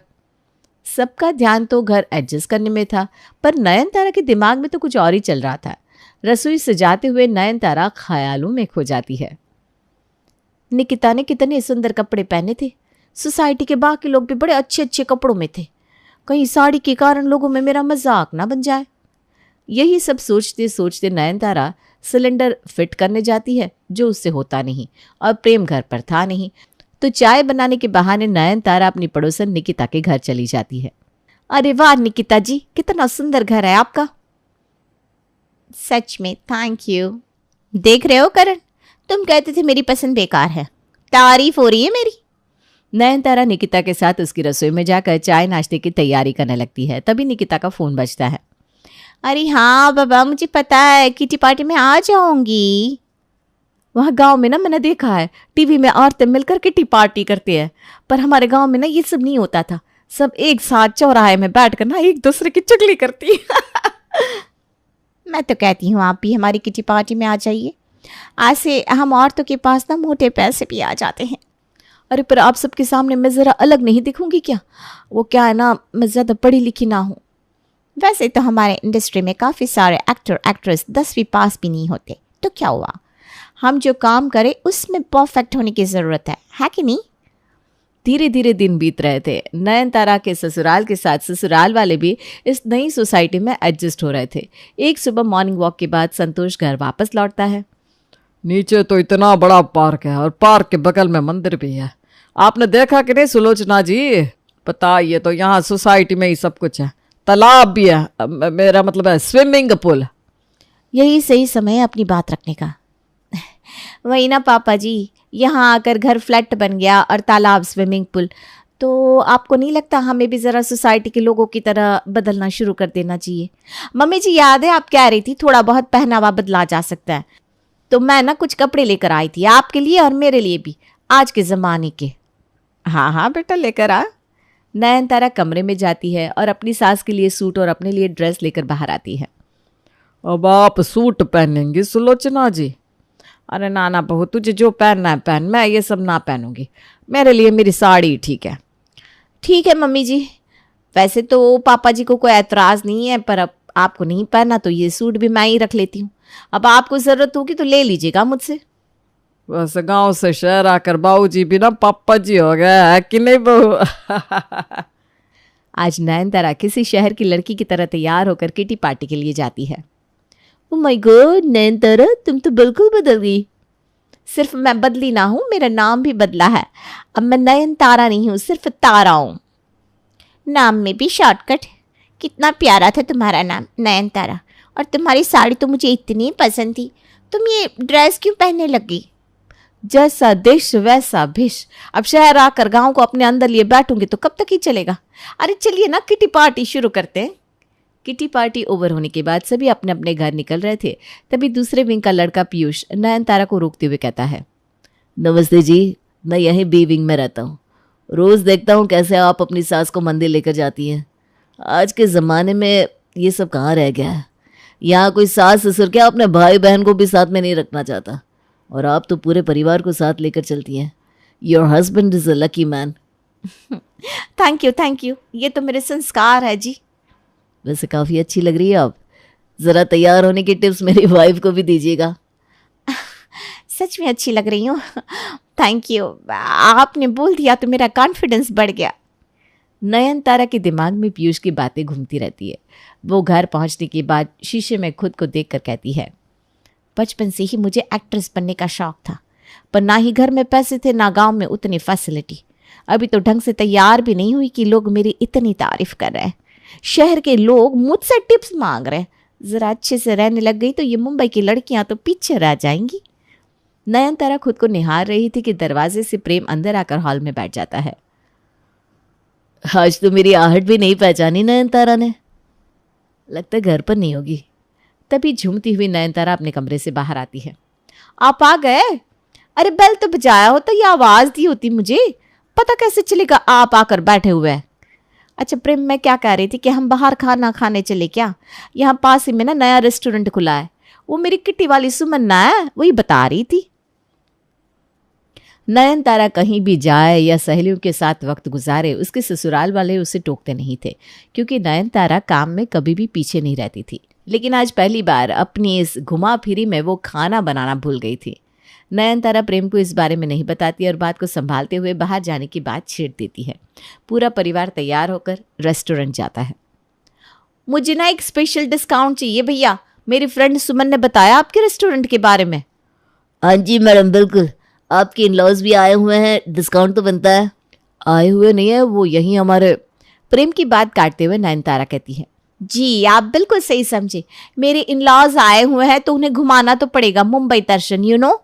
सबका ध्यान तो घर एडजस्ट करने में था, पर नयनतारा के दिमाग में तो कुछ और ही चल रहा था। रसोई सजाते हुए नयनतारा ख्यालों में खो जाती है। निकिता ने कितने सुंदर कपड़े पहने थे। सोसाइटी के बाकी लोग भी बड़े अच्छे अच्छे कपड़ों में थे। कहीं साड़ी के कारण लोगों में मेरा मजाक ना बन जाए। यही सब सोचते सोचते नयनतारा सिलेंडर फिट करने जाती है, जो उससे होता नहीं, और प्रेम घर पर था नहीं। तो चाय बनाने के बहाने नयनतारा अपनी पड़ोसन निकिता के घर चली जाती है। अरे वाह निकिता जी, कितना सुंदर घर है आपका। सच में थैंक यू। देख रहे हो करण, तुम कहते थे मेरी पसंद बेकार है, तारीफ हो रही है मेरी। नयनतारा निकिता के साथ उसकी रसोई में जाकर चाय नाश्ते की तैयारी करने लगती है। तभी निकिता का फोन बजता है। अरे हाँ बाबा, मुझे पता है, किटी पार्टी में आ जाऊंगी। वहाँ गांव में ना मैंने देखा है, टीवी में औरतें मिलकर किटी पार्टी करती है, पर हमारे गांव में ना ये सब नहीं होता था। सब एक साथ चौराहे में बैठकर ना एक दूसरे की चुगली करती मैं तो कहती हूँ आप भी हमारी किटी पार्टी में आ जाइए। आज से हम औरतों के पास ना मोटे पैसे भी आ जाते हैं। अरे पर आप सबके सामने मैं ज़रा अलग नहीं दिखूंगी क्या? वो क्या है ना, मैं ज़्यादा पढ़ी लिखी ना हूँ। वैसे तो हमारे इंडस्ट्री में काफ़ी सारे एक्टर एक्ट्रेस 10वीं पास भी नहीं होते, तो क्या हुआ, हम जो काम करें उसमें परफेक्ट होने की ज़रूरत है कि नहीं। धीरे धीरे दिन बीत रहे थे। नयनतारा के ससुराल के साथ ससुराल वाले भी इस नई सोसाइटी में एडजस्ट हो रहे थे। एक सुबह मॉर्निंग वॉक के बाद संतोष घर वापस लौटता है। नीचे तो इतना बड़ा पार्क है और पार्क के बगल में मंदिर भी है। आपने देखा कि नहीं सुलोचना जी? पता, ये तो यहाँ सोसाइटी में ही सब कुछ है। तालाब भी है, मेरा मतलब है स्विमिंग पूल। यही सही समय है अपनी बात रखने का। वही ना पापा जी, यहाँ आकर घर फ्लैट बन गया और तालाब स्विमिंग पूल, तो आपको नहीं लगता हमें भी ज़रा सोसाइटी के लोगों की तरह बदलना शुरू कर देना चाहिए? मम्मी जी याद है आप कह रही थी थोड़ा बहुत पहनावा बदला जा सकता है, तो मैं ना कुछ कपड़े लेकर आई थी आपके लिए और मेरे लिए भी, आज के ज़माने के। हाँ हाँ बेटा, लेकर आ। नयनतारा कमरे में जाती है और अपनी सास के लिए सूट और अपने लिए ड्रेस लेकर बाहर आती है। अब आप सूट पहनेंगी सुलोचना जी? अरे नाना बहू, तुझे जो पहनना है पहन, मैं ये सब ना पहनूंगी। मेरे लिए मेरी साड़ी ठीक है। ठीक है मम्मी जी, वैसे तो पापा जी को कोई ऐतराज़ नहीं है, पर अब आपको नहीं पहनना तो ये सूट भी मैं ही रख लेती हूँ। अब आपको ज़रूरत होगी तो ले लीजिएगा मुझसे। वैसे गांव से शहर आकर बाबूजी भी ना पापा जी हो गए है कि नहीं बहू? आज नयनतारा किसी शहर की लड़की की तरह तैयार होकर किटी पार्टी के लिए जाती है। ओह माय गॉड नयनतारा, तुम तो बिल्कुल बदल गई। सिर्फ मैं बदली ना हूँ, मेरा नाम भी बदला है। अब मैं नयनतारा नहीं हूँ, सिर्फ तारा हूँ। नाम में भी शॉर्टकट। कितना प्यारा था तुम्हारा नाम नयनतारा, और तुम्हारी साड़ी तो मुझे इतनी पसंद थी। तुम ये ड्रेस क्यों पहनने लगी? जैसा देश वैसा भेष। अब शहर आकर गांव को अपने अंदर लिए बैठूंगी तो कब तक ही चलेगा? अरे चलिए ना किटी पार्टी शुरू करते हैं। किटी पार्टी ओवर होने के बाद सभी अपने अपने घर निकल रहे थे। तभी दूसरे विंग का लड़का पीयूष नयनतारा को रोकते हुए कहता है, नमस्ते जी, मैं यहीं बी विंग में रहता हूँ। रोज़ देखता हूँ कैसे आप अपनी सास को मंदिर लेकर जाती हैं। आज के ज़माने में ये सब कहाँ रह गया है। यहाँ कोई सास ससुर क्या अपने भाई बहन को भी साथ में नहीं रखना चाहता, और आप तो पूरे परिवार को साथ लेकर चलती हैं। Your husband is a lucky man. Thank you, ये तो मेरे संस्कार है जी। वैसे काफ़ी अच्छी लग रही है आप। ज़रा तैयार होने की टिप्स मेरी वाइफ को भी दीजिएगा। सच में अच्छी लग रही हूँ। थैंक यू, आपने बोल दिया तो मेरा कॉन्फिडेंस बढ़ गया। नयनतारा के दिमाग में पीयूष की बातें घूमती रहती है। वो घर पहुंचने के बाद शीशे में खुद को देखकर कहती है, बचपन से ही मुझे एक्ट्रेस बनने का शौक था, पर ना ही घर में पैसे थे ना गांव में उतनी फैसिलिटी। अभी तो ढंग से तैयार भी नहीं हुई कि लोग मेरी इतनी तारीफ कर रहे हैं। शहर के लोग मुझसे टिप्स मांग रहे हैं। ज़रा अच्छे से रहने लग गई तो ये मुंबई की लड़कियां तो पीछे रह जाएंगी। नयनतारा खुद को निहार रही थी कि दरवाजे से प्रेम अंदर आकर हॉल में बैठ जाता है। आज तो मेरी आहट भी नहीं पहचानी नयनतारा ने। लगता है घर पर नहीं होगी। तभी झूमती हुई नयनतारा अपने कमरे से बाहर आती है। आप आ गए? अरे बेल तो बजाया होता या आवाज दी होती, मुझे पता कैसे चलेगा आप आकर बैठे हुए हैं। अच्छा प्रेम, मैं क्या कह रही थी कि हम बाहर खाना खाने चले क्या? यहाँ पास ही में ना नया रेस्टोरेंट खुला है, वो मेरी किट्टी वाली सुमन्ना है, वही बता रही थी। नयनतारा कहीं भी जाए या सहेलियों के साथ वक्त गुजारे, उसके ससुराल वाले उसे टोकते नहीं थे, क्योंकि नयनतारा काम में कभी भी पीछे नहीं रहती थी। लेकिन आज पहली बार अपनी इस घुमा फिरी में वो खाना बनाना भूल गई थी। नयनतारा प्रेम को इस बारे में नहीं बताती और बात को संभालते हुए बाहर जाने की बात छेड़ देती है। पूरा परिवार तैयार होकर रेस्टोरेंट जाता है। मुझे ना एक स्पेशल डिस्काउंट चाहिए भैया, मेरी फ्रेंड सुमन ने बताया आपके रेस्टोरेंट के बारे में। हाँ जी मैडम, बिल्कुल। आपके इन-लॉज भी आए हुए हैं, डिस्काउंट तो बनता है। आए हुए नहीं है, वो यही हमारे। प्रेम की बात काटते हुए नयनतारा कहती है, जी आप बिल्कुल सही समझे, मेरे इन लॉज आए हुए हैं तो उन्हें घुमाना तो पड़ेगा, मुंबई दर्शन यू नो।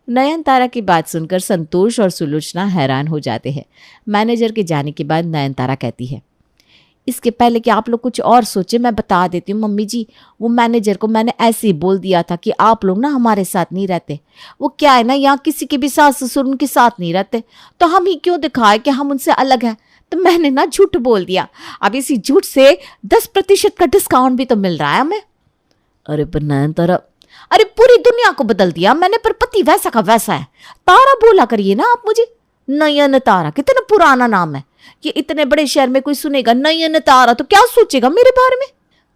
नयनतारा की बात सुनकर संतोष और सुलोचना हैरान हो जाते हैं। मैनेजर के जाने के बाद नयनतारा कहती है, इसके पहले कि आप लोग कुछ और सोचे मैं बता देती हूँ मम्मी जी, वो मैनेजर को मैंने ऐसे ही बोल दिया था कि आप लोग ना हमारे साथ नहीं रहते। वो क्या है ना, यहाँ किसी के भी सास ससुर उनके साथ नहीं रहते, तो हम ही क्यों दिखाए कि हम उनसे अलग हैं। तो मैंने ना झूठ बोल दिया। अब इसी झूठ से 10% का डिस्काउंट भी तो मिल रहा है हमें। अरे पर नयनतारा, अरे पूरी दुनिया को बदल दिया मैंने, पर पति वैसा का वैसा है। तारा बोला करिए ना आप मुझे। नयनतारा कितना पुराना नाम है, ये इतने बड़े शहर में कोई सुनेगा नयनतारा तो क्या सोचेगा मेरे बारे में।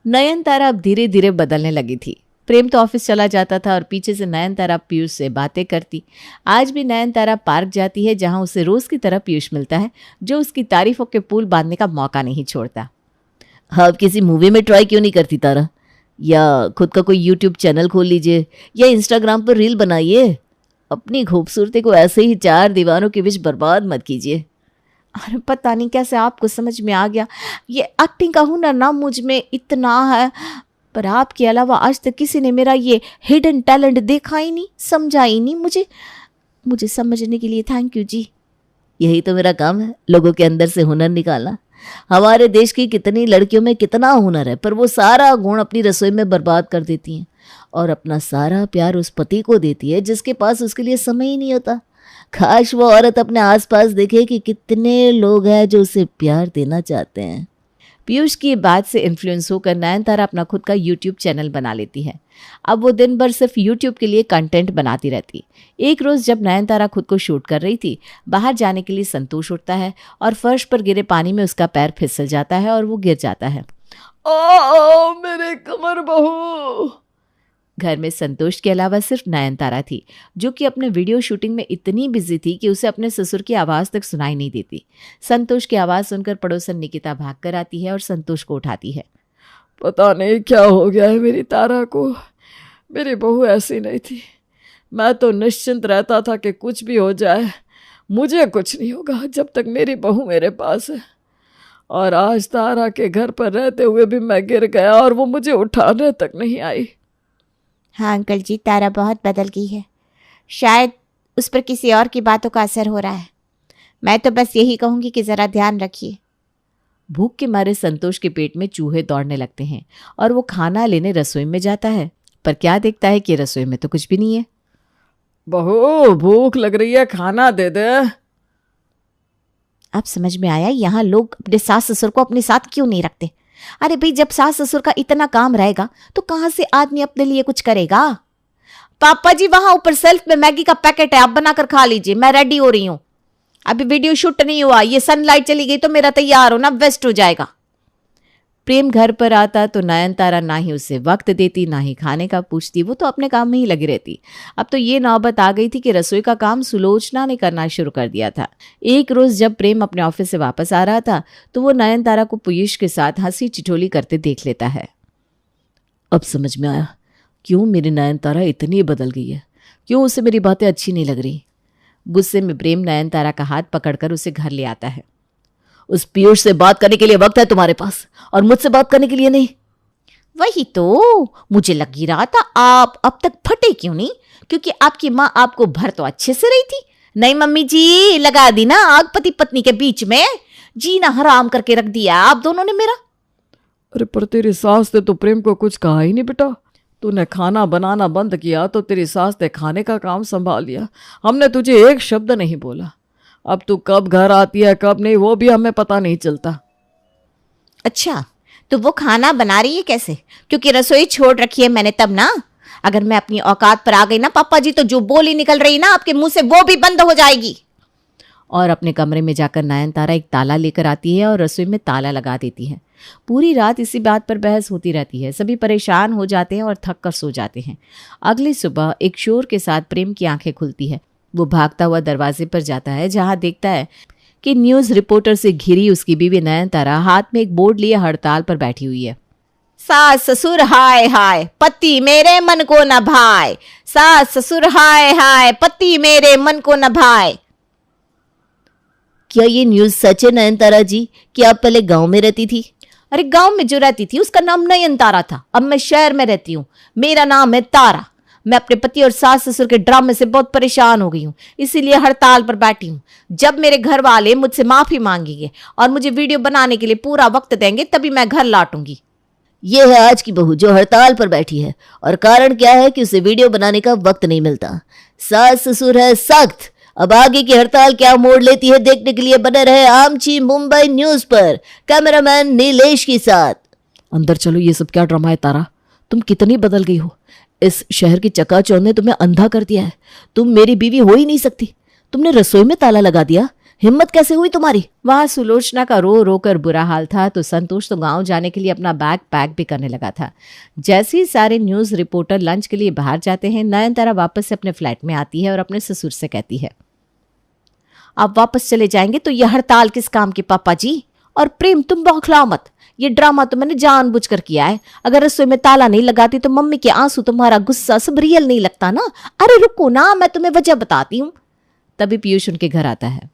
नयनतारा अब धीरे धीरे बदलने लगी थी। प्रेम तो ऑफिस चला जाता था और पीछे से नयनतारा पीयूष से बातें करती। आज भी नयनतारा पार्क जाती है, जहां उसे रोज की तरह पीयूष मिलता है, जो उसकी तारीफों के पुल बांधने का मौका नहीं छोड़ता। आप किसी मूवी में ट्राई क्यों नहीं करती तारा? या खुद का कोई यूट्यूब चैनल खोल लीजिए या इंस्टाग्राम पर रील बनाइए। अपनी खूबसूरती को ऐसे ही 4 दीवारों के बीच बर्बाद मत कीजिए। अरे पता नहीं कैसे आपको समझ में आ गया, ये एक्टिंग का हुनर ना मुझ में इतना है, पर आपके अलावा आज तक किसी ने मेरा ये हिडन टैलेंट देखा ही नहीं, समझा ही नहीं मुझे समझने के लिए थैंक यू जी। यही तो मेरा काम है, लोगों के अंदर से हुनर निकालना। हमारे देश की कितनी लड़कियों में कितना हुनर है, पर वो सारा गुण अपनी रसोई में बर्बाद कर देती हैं और अपना सारा प्यार उस पति को देती है जिसके पास उसके लिए समय ही नहीं होता। काश वो औरत अपने आसपास देखे कि कितने लोग हैं जो उसे प्यार देना चाहते हैं। पीयूष की बात से इन्फ्लुएंस होकर नयनतारा अपना खुद का यूट्यूब चैनल बना लेती है। अब वो दिन भर सिर्फ यूट्यूब के लिए कंटेंट बनाती रहती। एक रोज जब नयनतारा खुद को शूट कर रही थी, बाहर जाने के लिए संतोष उठता है और फर्श पर गिरे पानी में उसका पैर फिसल जाता है और वो गिर जाता है। ओ मेरे कमर बहू। घर में संतोष के अलावा सिर्फ नयनतारा थी, जो कि अपने वीडियो शूटिंग में इतनी बिजी थी कि उसे अपने ससुर की आवाज़ तक सुनाई नहीं देती। संतोष की आवाज़ सुनकर पड़ोसन निकिता भागकर आती है और संतोष को उठाती है। पता नहीं क्या हो गया है मेरी तारा को। मेरी बहू ऐसी नहीं थी। मैं तो निश्चिंत रहता था कि कुछ भी हो जाए मुझे कुछ नहीं होगा जब तक मेरी बहू मेरे पास है। और आज तारा के घर पर रहते हुए भी मैं गिर गया और वो मुझे उठाने तक नहीं आई। हाँ अंकल जी, तारा बहुत बदल गई है, शायद उस पर किसी और की बातों का असर हो रहा है। मैं तो बस यही कहूँगी कि ज़रा ध्यान रखिए। भूख के मारे संतोष के पेट में चूहे दौड़ने लगते हैं और वो खाना लेने रसोई में जाता है, पर क्या देखता है कि रसोई में तो कुछ भी नहीं है। बहू भूख लग रही है, खाना दे दे। अब समझ में आया यहाँ लोग अपने सास ससुर को अपने साथ क्यों नहीं रखते। अरे भाई, जब सास ससुर का इतना काम रहेगा तो कहाँ से आदमी अपने लिए कुछ करेगा। पापा जी, वहां ऊपर सेल्फ में मैगी का पैकेट है, आप बनाकर खा लीजिए, मैं रेडी हो रही हूँ। अभी वीडियो शूट नहीं हुआ, ये सनलाइट चली गई तो मेरा तैयार होना वेस्ट हो जाएगा। प्रेम घर पर आता तो नयनतारा ना ही उसे वक्त देती, ना ही खाने का पूछती, वो तो अपने काम में ही लगी रहती। अब तो ये नौबत आ गई थी कि रसोई का काम सुलोचना ने करना शुरू कर दिया था। एक रोज जब प्रेम अपने ऑफिस से वापस आ रहा था तो वो नयनतारा को पीयूष के साथ हंसी ठिठोली करते देख लेता है। अब समझ में आया क्यों मेरी नयनतारा इतनी बदल गई है, क्यों उसे मेरी बातें अच्छी नहीं लग रही। गुस्से में प्रेम नयनतारा का हाथ पकड़कर उसे घर ले आता है। उस पीयूष से बात करने के लिए वक्त है तुम्हारे पास और मुझसे बात करने के लिए नहीं। वही तो मुझे लग ही रहा था, आप अब तक फटे क्यों नहीं, क्योंकि आपकी माँ आपको भर तो अच्छे से रही थी। नहीं मम्मी जी, लगा दी ना आग पति पत्नी के बीच में। जीना हराम करके रख दिया आप दोनों ने मेरा। अरे पर तेरी सास ने तो प्रेम को कुछ कहा ही नहीं बेटा। तूने खाना बनाना बंद किया तो तेरी सास ने खाने का काम संभाल लिया। हमने तुझे एक शब्द नहीं बोला। अब तू कब घर आती है कब नहीं वो भी हमें पता नहीं चलता। अच्छा, तो वो खाना बना रही है कैसे? क्योंकि रसोई छोड़ रखी है मैंने तब ना। अगर मैं अपनी औकात पर आ गई ना पापा जी, तो जो बोली निकल रही ना आपके मुंह से वो भी बंद हो जाएगी। और अपने कमरे में जाकर नयनतारा एक ताला लेकर आती है और रसोई में ताला लगा देती है। पूरी रात इसी बात पर बहस होती रहती है। सभी परेशान हो जाते हैं और थक कर सो जाते हैं। अगली सुबह एक शोर के साथ प्रेम की आंखें खुलती है। वो भागता हुआ दरवाजे पर जाता है, जहां देखता है कि न्यूज़ रिपोर्टर से घिरी उसकी बीवी नयनतारा हाथ में एक बोर्ड लिए हड़ताल पर बैठी हुई है। सास ससुर हाय हाय, पति मेरे मन को न भाए। सास ससुर हाय हाय, पति मेरे मन को न भाए। क्या ये न्यूज़ सच है नयनतारा जी कि आप पहले गांव में रहती थी? अरे गांव में जो रहती थी उसका नाम नयनतारा था। अब मैं शहर में रहती हूँ, मेरा नाम है तारा। मैं अपने पति और सास ससुर के ड्रामे से बहुत परेशान हो गई हूँ, इसीलिए हड़ताल पर बैठी हूँ। जब मेरे घर वाले मुझसे माफी मांगेंगे और मुझे वीडियो बनाने के लिए पूरा वक्त देंगे तभी मैं घर लौटूंगी। ये है आज की बहू जो हड़ताल पर बैठी है, और कारण क्या है कि उसे वीडियो बनाने का वक्त नहीं मिलता। सास ससुर है सख्त। अब आगे की हड़ताल क्या मोड़ लेती है देखने के लिए बने रहे आमची मुंबई न्यूज पर कैमरामैन नीलेश के साथ। अंदर चलो, ये सब क्या ड्रामा है तारा? तुम कितनी बदल गई हो। इस शहर की चकाचौंध ने तुम्हें अंधा कर दिया है। तुम मेरी बीवी हो ही नहीं सकती। तुमने रसोई में ताला लगा दिया, हिम्मत कैसे हुई तुम्हारी? वहां सुलोचना का रो रो कर बुरा हाल था तो संतोष तो गांव जाने के लिए अपना बैग पैक भी करने लगा था। जैसे ही सारे न्यूज़ रिपोर्टर लंच के लिए बाहर जाते हैं, नयनतारा वापस से अपने फ्लैट में आती है और अपने ससुर से कहती है, आप वापस चले जाएंगे तो यह हड़ताल किस काम की पापा जी? और प्रेम तुम बौखलाओ मत, ये ड्रामा तो मैंने जानबूझकर किया है। अगर रसोई में ताला नहीं लगाती तो मम्मी के आंसू, तुम्हारा गुस्सा सब रियल नहीं लगता ना। अरे रुको ना, मैं तुम्हें वजह बताती हूँ। तभी पीयूष उनके घर आता है।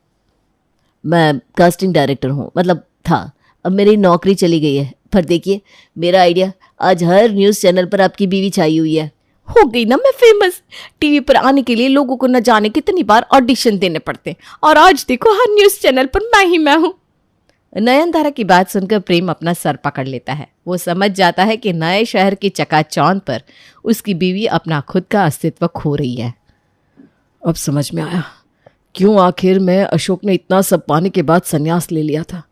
मैं कास्टिंग डायरेक्टर हूँ, मतलब था। अब मेरी नौकरी चली गई है, पर देखिए मेरा आइडिया आज हर न्यूज़ चैनल पर आपकी बीवी छाई हुई है। हो गई ना मैं फेमस। टीवी पर आने के लिए लोगों को न जाने कितनी बार ऑडिशन देने पड़ते, और आज देखो हर न्यूज़ चैनल पर मैं हूँ। नयनतारा की बात सुनकर प्रेम अपना सर पकड़ लेता है। वो समझ जाता है कि नए शहर की चकाचौंध पर उसकी बीवी अपना खुद का अस्तित्व खो रही है। अब समझ में आया क्यों आखिर में अशोक ने इतना सब पाने के बाद संन्यास ले लिया था।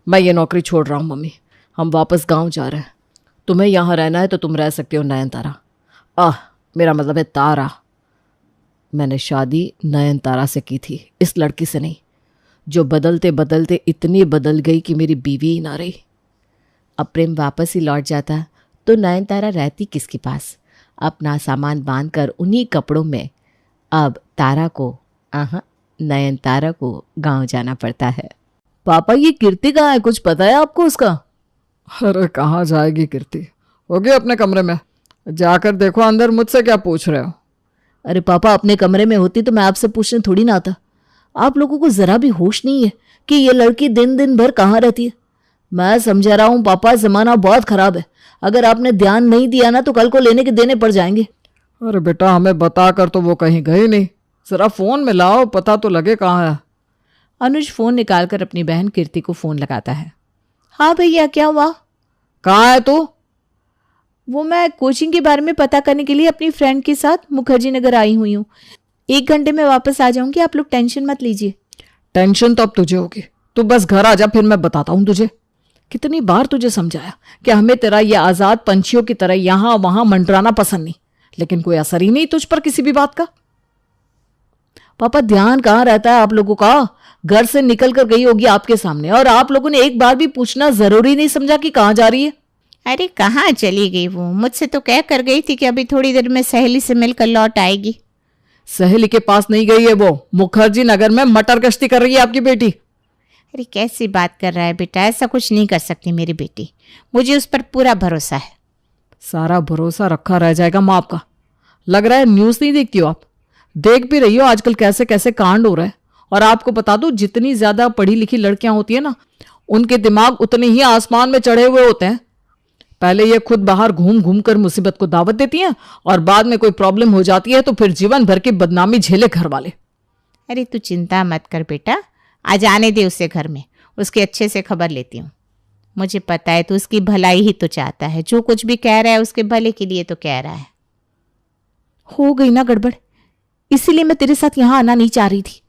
मैं ये नौकरी छोड़ रहा हूँ मम्मी, हम वापस गांव जा रहे हैं। तुम्हें यहाँ रहना है तो तुम रह सकते हो नयनतारा। मेरा मतलब है तारा। मैंने शादी नयनतारा से की थी, इस लड़की से नहीं, जो बदलते बदलते इतनी बदल गई कि मेरी बीवी ही ना रही। अब प्रेम वापस ही लौट जाता तो नयनतारा रहती किसके पास? अपना सामान बांधकर उन्हीं कपड़ों में अब तारा को नयनतारा को गांव जाना पड़ता है। पापा ये कीर्ति कहाँ है, कुछ पता है आपको उसका? अरे कहाँ जाएगी कीर्ति, हो गई अपने कमरे में, जाकर देखो अंदर। मुझसे क्या पूछ रहे हो? अरे पापा अपने कमरे में होती तो मैं आपसे पूछने थोड़ी ना आता। आप लोगों को जरा भी होश नहीं है कि ये लड़की दिन दिन भर कहाँ रहती है। मैं समझा रहा हूँ पापा, जमाना बहुत खराब है। अगर आपने ध्यान नहीं दिया ना तो कल को लेने के देने पड़ जाएंगे। अरे बेटा हमें बता कर तो वो कहीं गई नहीं, जरा फोन में लाओ, पता तो लगे कहाँ है। अनुज फोन निकालकर अपनी बहन कीर्ति को फोन लगाता है। हाँ भैया, क्या हुआ? कहाँ है तू? वो मैं कोचिंग के बारे में पता करने के लिए अपनी फ्रेंड के साथ मुखर्जी नगर आई हुई हूँ। 1 घंटे में वापस आ जाऊंगी, आप लोग टेंशन मत लीजिए। टेंशन तो अब तुझे होगी, तू बस घर आ जा, फिर मैं बताता हूँ तुझे। कितनी बार तुझे समझाया कि हमें तेरा ये आजाद पंछियों की तरह यहां वहां मंडराना पसंद नहीं, लेकिन कोई असर ही नहीं तुझ पर किसी भी बात का। पापा ध्यान कहाँ रहता है आप लोगों का? घर से निकल कर गई होगी आपके सामने, और आप लोगों ने एक बार भी पूछना जरूरी नहीं समझा कि कहाँ जा रही है। अरे कहाँ चली गई वो? मुझसे तो कह कर गई थी कि अभी थोड़ी देर में सहेली से मिलकर लौट आएगी। सहेली के पास नहीं गई है वो, मुखर्जी नगर में मटर गश्ती कर रही है आपकी बेटी। अरे कैसी बात कर रहा है बेटा, ऐसा कुछ नहीं कर सकती मेरी बेटी, मुझे उस पर पूरा भरोसा है। सारा भरोसा रखा रह जाएगा माँ आपका। लग रहा है न्यूज़ नहीं देखती हो आप, देख भी रही हो आजकल कैसे कैसे कांड हो रहा है। और आपको बता दूं, जितनी ज्यादा पढ़ी लिखी लड़कियां होती है ना, उनके दिमाग उतने ही आसमान में चढ़े हुए होते हैं। पहले ये खुद बाहर घूम घूम कर मुसीबत को दावत देती हैं, और बाद में कोई प्रॉब्लम हो जाती है तो फिर जीवन भर की बदनामी झेले घर वाले। अरे तू चिंता मत कर बेटा, आज आने दे उसे घर में। उसके अच्छे से खबर लेती हूँ। मुझे पता है तू उसकी भलाई ही तो चाहता है, जो कुछ भी कह रहा है उसके भले के लिए तो कह रहा है। हो गई ना गड़बड़, इसीलिए मैं तेरे साथ यहाँ आना नहीं चाह रही थी।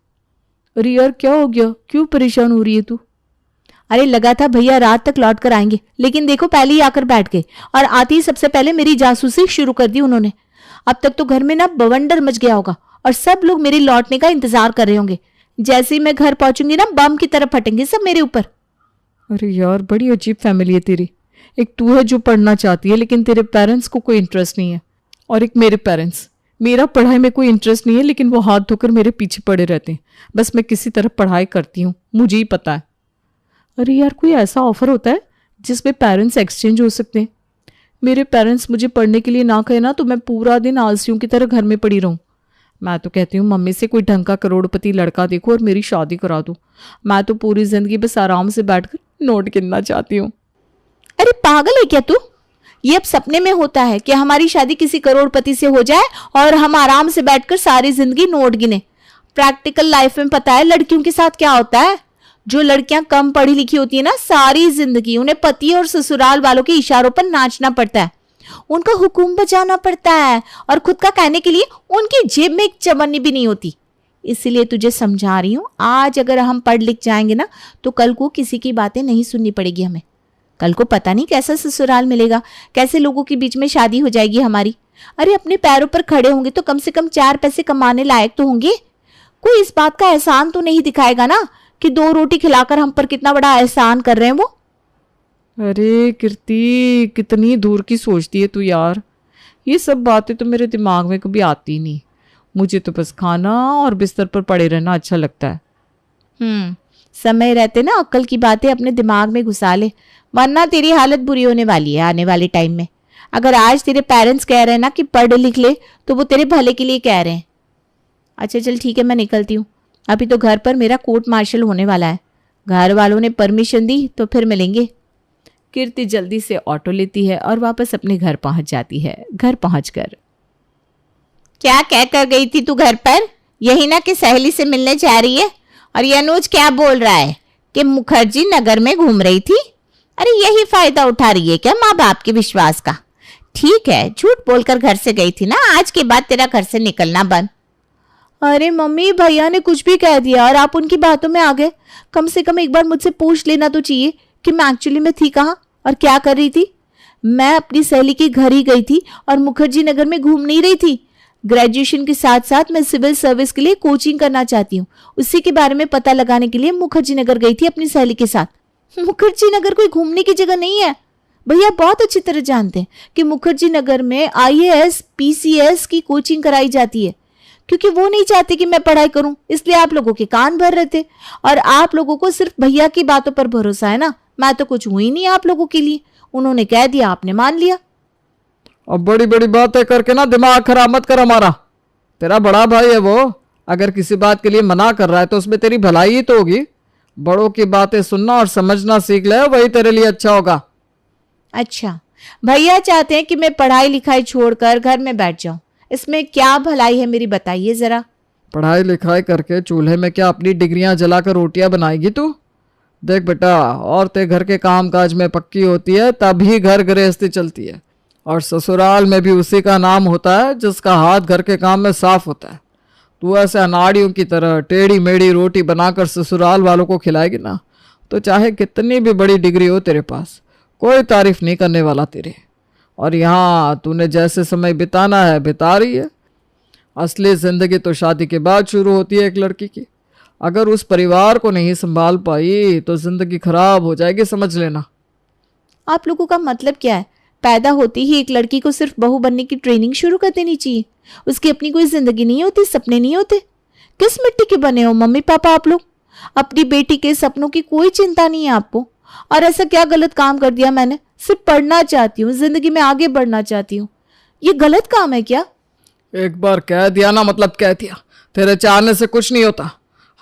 अरे यार क्या हो गया, क्यों परेशान हो रही है तू? अरे लगा था भैया रात तक लौट कर आएंगे, लेकिन देखो पहले ही आकर बैठ गए और आते ही सबसे पहले मेरी जासूसी शुरू कर दी उन्होंने। अब तक तो घर में ना बवंडर मच गया होगा और सब लोग मेरे लौटने का इंतजार कर रहे होंगे। जैसे ही मैं घर पहुंचूंगी ना बम की तरह फटेंगे सब मेरे ऊपर। अरे यार बड़ी अजीब फैमिली है तेरी। एक तू है जो पढ़ना चाहती है लेकिन तेरे पेरेंट्स को कोई इंटरेस्ट नहीं है, और एक मेरे पेरेंट्स, मेरा पढ़ाई में कोई इंटरेस्ट नहीं है लेकिन वो हाथ धोकर मेरे पीछे पड़े रहते हैं। बस मैं किसी तरह पढ़ाई करती हूँ, मुझे ही पता है। अरे यार कोई ऐसा ऑफर होता है जिसमें पेरेंट्स एक्सचेंज हो सकते हैं? मेरे पेरेंट्स मुझे पढ़ने के लिए ना कहे ना तो मैं पूरा दिन आलसियों की तरह घर में पड़ी रहूं। मैं तो कहती हूँ मम्मी से कोई ढंग का करोड़पति लड़का देखो और मेरी शादी करा दो। मैं तो पूरी जिंदगी बस आराम से बैठकर नोट गिनना चाहती हूँ। अरे पागल है क्या तू? ये अब सपने में होता है कि हमारी शादी किसी करोड़पति से हो जाए और हम आराम से बैठकर सारी जिंदगी नोट गिने। प्रैक्टिकल लाइफ में पता है लड़कियों के साथ क्या होता है? जो लड़कियां कम पढ़ी लिखी होती है ना, सारी जिंदगी उन्हें पति और ससुराल वालों के इशारों पर नाचना पड़ता है, उनका हुक्म बजाना पड़ता है और खुद का कहने के लिए उनकी जेब में एक चवन्नी भी नहीं होती। इसीलिए तुझे समझा रही हूं, आज अगर हम पढ़ लिख जाएंगे ना तो कल को किसी की बातें नहीं सुननी पड़ेगी हमें। कल को पता नहीं कैसा ससुराल मिलेगा, कैसे लोगों के बीच में शादी हो जाएगी हमारी। अरे अपने पैरों पर खड़े होंगे तो कम से कम 4 पैसे कमाने लायक तो होंगे। कोई इस बात का एहसान तो नहीं दिखाएगा ना कि 2 रोटी खिलाकर हम पर कितना बड़ा एहसान कर रहे हैं वो। अरे कीर्ति कितनी दूर की सोचती है तू यार। ये सब बातें तो मेरे दिमाग में कभी आती नहीं। मुझे तो बस खाना और बिस्तर पर पड़े रहना अच्छा लगता है। समय रहते ना अक्ल की बातें अपने दिमाग में घुसा ले, वरना तेरी हालत बुरी होने वाली है आने वाले टाइम में। अगर आज तेरे पेरेंट्स कह रहे हैं ना कि पढ़ लिख ले तो वो तेरे भले के लिए कह रहे हैं। अच्छा चल ठीक है, मैं निकलती हूँ। अभी तो घर पर मेरा कोर्ट मार्शल होने वाला है, घर वालों ने परमिशन दी तो फिर मिलेंगे। कीर्ति जल्दी से ऑटो लेती है और वापस अपने घर पहुंच जाती है। घर पहुंचकर क्या कह कर गई थी तू घर पर? यही ना कि सहेली से मिलने जा रही है? और ये अनुज क्या बोल रहा है कि मुखर्जी नगर में घूम रही थी? अरे यही फायदा उठा रही है क्या माँ बाप के विश्वास का? ठीक है, झूठ बोलकर घर से गई थी ना, आज के बाद तेरा घर से निकलना बंद। अरे मम्मी भैया ने कुछ भी कह दिया और आप उनकी बातों में आ गए। कम से कम एक बार मुझसे पूछ लेना तो चाहिए कि मैं एक्चुअली में थी कहाँ और क्या कर रही थी। मैं अपनी सहेली के घर ही गई थी और मुखर्जी नगर में घूम नहीं रही थी। ग्रेजुएशन के साथ साथ मैं सिविल सर्विस के लिए कोचिंग करना चाहती हूँ, उसी के बारे में पता लगाने के लिए मुखर्जी नगर गई थी अपनी सहेली के साथ। मुखर्जी नगर कोई घूमने की जगह नहीं है। भैया बहुत अच्छी तरह जानते हैं कि मुखर्जी नगर में IAS PCS की कोचिंग कराई जाती है, क्योंकि वो नहीं चाहते कि मैं पढ़ाई करूं, इसलिए आप लोगों के कान भर रहे थे। और आप लोगों को सिर्फ भैया की बातों पर भरोसा है ना, मैं तो कुछ हुई नहीं आप लोगों के लिए। उन्होंने कह दिया, आपने मान लिया। अब बड़ी बड़ी बातें करके ना दिमाग खराब मत कर हमारा। तेरा बड़ा भाई है वो, अगर किसी बात के लिए मना कर रहा है तो उसमें तेरी भलाई ही तो होगी। बड़ों की बातें सुनना और समझना सीख ले, वही तेरे लिए अच्छा होगा। अच्छा, भैया चाहते हैं कि मैं पढ़ाई लिखाई छोड़कर घर में बैठ जाऊं, इसमें क्या भलाई है मेरी, बताइए जरा। पढ़ाई लिखाई करके चूल्हे में क्या अपनी डिग्रियां जलाकर रोटियां बनाएगी तू? देख बेटा, औरतें घर के काम काज में पक्की होती है तभी घर गृहस्थी चलती है, और ससुराल में भी उसी का नाम होता है जिसका हाथ घर के काम में साफ होता है। तू ऐसे अनाड़ियों की तरह टेढ़ी मेढ़ी रोटी बनाकर ससुराल वालों को खिलाएगी ना तो चाहे कितनी भी बड़ी डिग्री हो तेरे पास, कोई तारीफ नहीं करने वाला तेरे। और यहाँ तूने जैसे समय बिताना है बिता रही है। असली जिंदगी तो शादी के बाद शुरू होती है एक लड़की की। अगर उस परिवार को नहीं संभाल पाई तो जिंदगी खराब हो जाएगी, समझ लेना। आप लोगों का मतलब क्या है? पैदा होती ही एक लड़की को सिर्फ बहू बनने की ट्रेनिंग शुरू कर देनी चाहिए? उसकी अपनी कोई जिंदगी नहीं होती, सपने नहीं होते? किस मिट्टी के बने हो मम्मी पापा आप लोग? अपनी बेटी के सपनों की कोई चिंता नहीं है आपको। और ऐसा क्या गलत काम कर दिया मैंने? सिर्फ पढ़ना चाहती हूँ, जिंदगी में आगे बढ़ना चाहती हूँ, ये गलत काम है क्या? एक बार कह दिया ना मतलब कह दिया। तेरे चाहने से कुछ नहीं होता।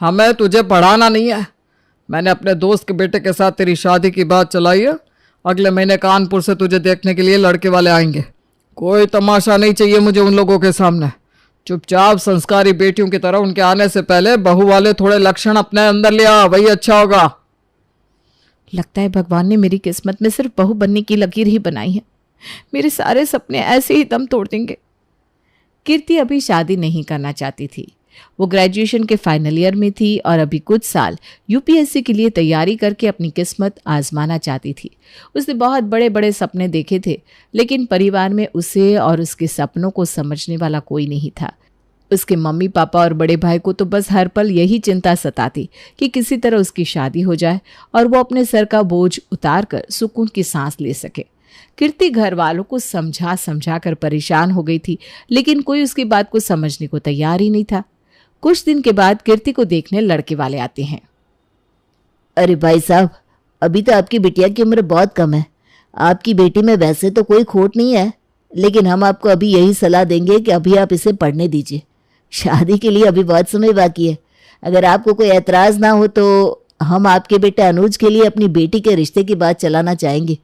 हमें तुझे पढ़ाना नहीं है। मैंने अपने दोस्त के बेटे के साथ तेरी शादी की बात चलाई है। अगले महीने कानपुर से तुझे देखने के लिए लड़के वाले आएंगे। कोई तमाशा नहीं चाहिए मुझे उन लोगों के सामने। चुपचाप संस्कारी बेटियों की तरह उनके आने से पहले बहू वाले थोड़े लक्षण अपने अंदर ले आ, वही अच्छा होगा। लगता है भगवान ने मेरी किस्मत में सिर्फ बहू बनने की लकीर ही बनाई है। मेरे सारे सपने ऐसे ही दम तोड़ देंगे। कीर्ति अभी शादी नहीं करना चाहती थी। वो ग्रेजुएशन के फाइनल ईयर में थी और अभी कुछ साल यूपीएससी के लिए तैयारी करके अपनी किस्मत आजमाना चाहती थी। उसने बहुत बड़े बड़े सपने देखे थे, लेकिन परिवार में उसे और उसके सपनों को समझने वाला कोई नहीं था। उसके मम्मी पापा और बड़े भाई को तो बस हर पल यही चिंता सताती कि किसी तरह उसकी शादी हो जाए और वो अपने सर का बोझ उतार कर सुकून की सांस ले सके। कीर्ति घर वालों को समझा समझा कर परेशान हो गई थी, लेकिन कोई उसकी बात को समझने को तैयार ही नहीं था। कुछ दिन के बाद कीर्ति को देखने लड़के वाले आते हैं। अरे भाई साहब, अभी तो आपकी बिटिया की उम्र बहुत कम है। आपकी बेटी में वैसे तो कोई खोट नहीं है, लेकिन हम आपको अभी यही सलाह देंगे कि अभी आप इसे पढ़ने दीजिए। शादी के लिए अभी बहुत समय बाकी है। अगर आपको कोई एतराज़ ना हो तो हम आपके बेटे अनुज के लिए अपनी बेटी के रिश्ते की बात चलाना चाहेंगे,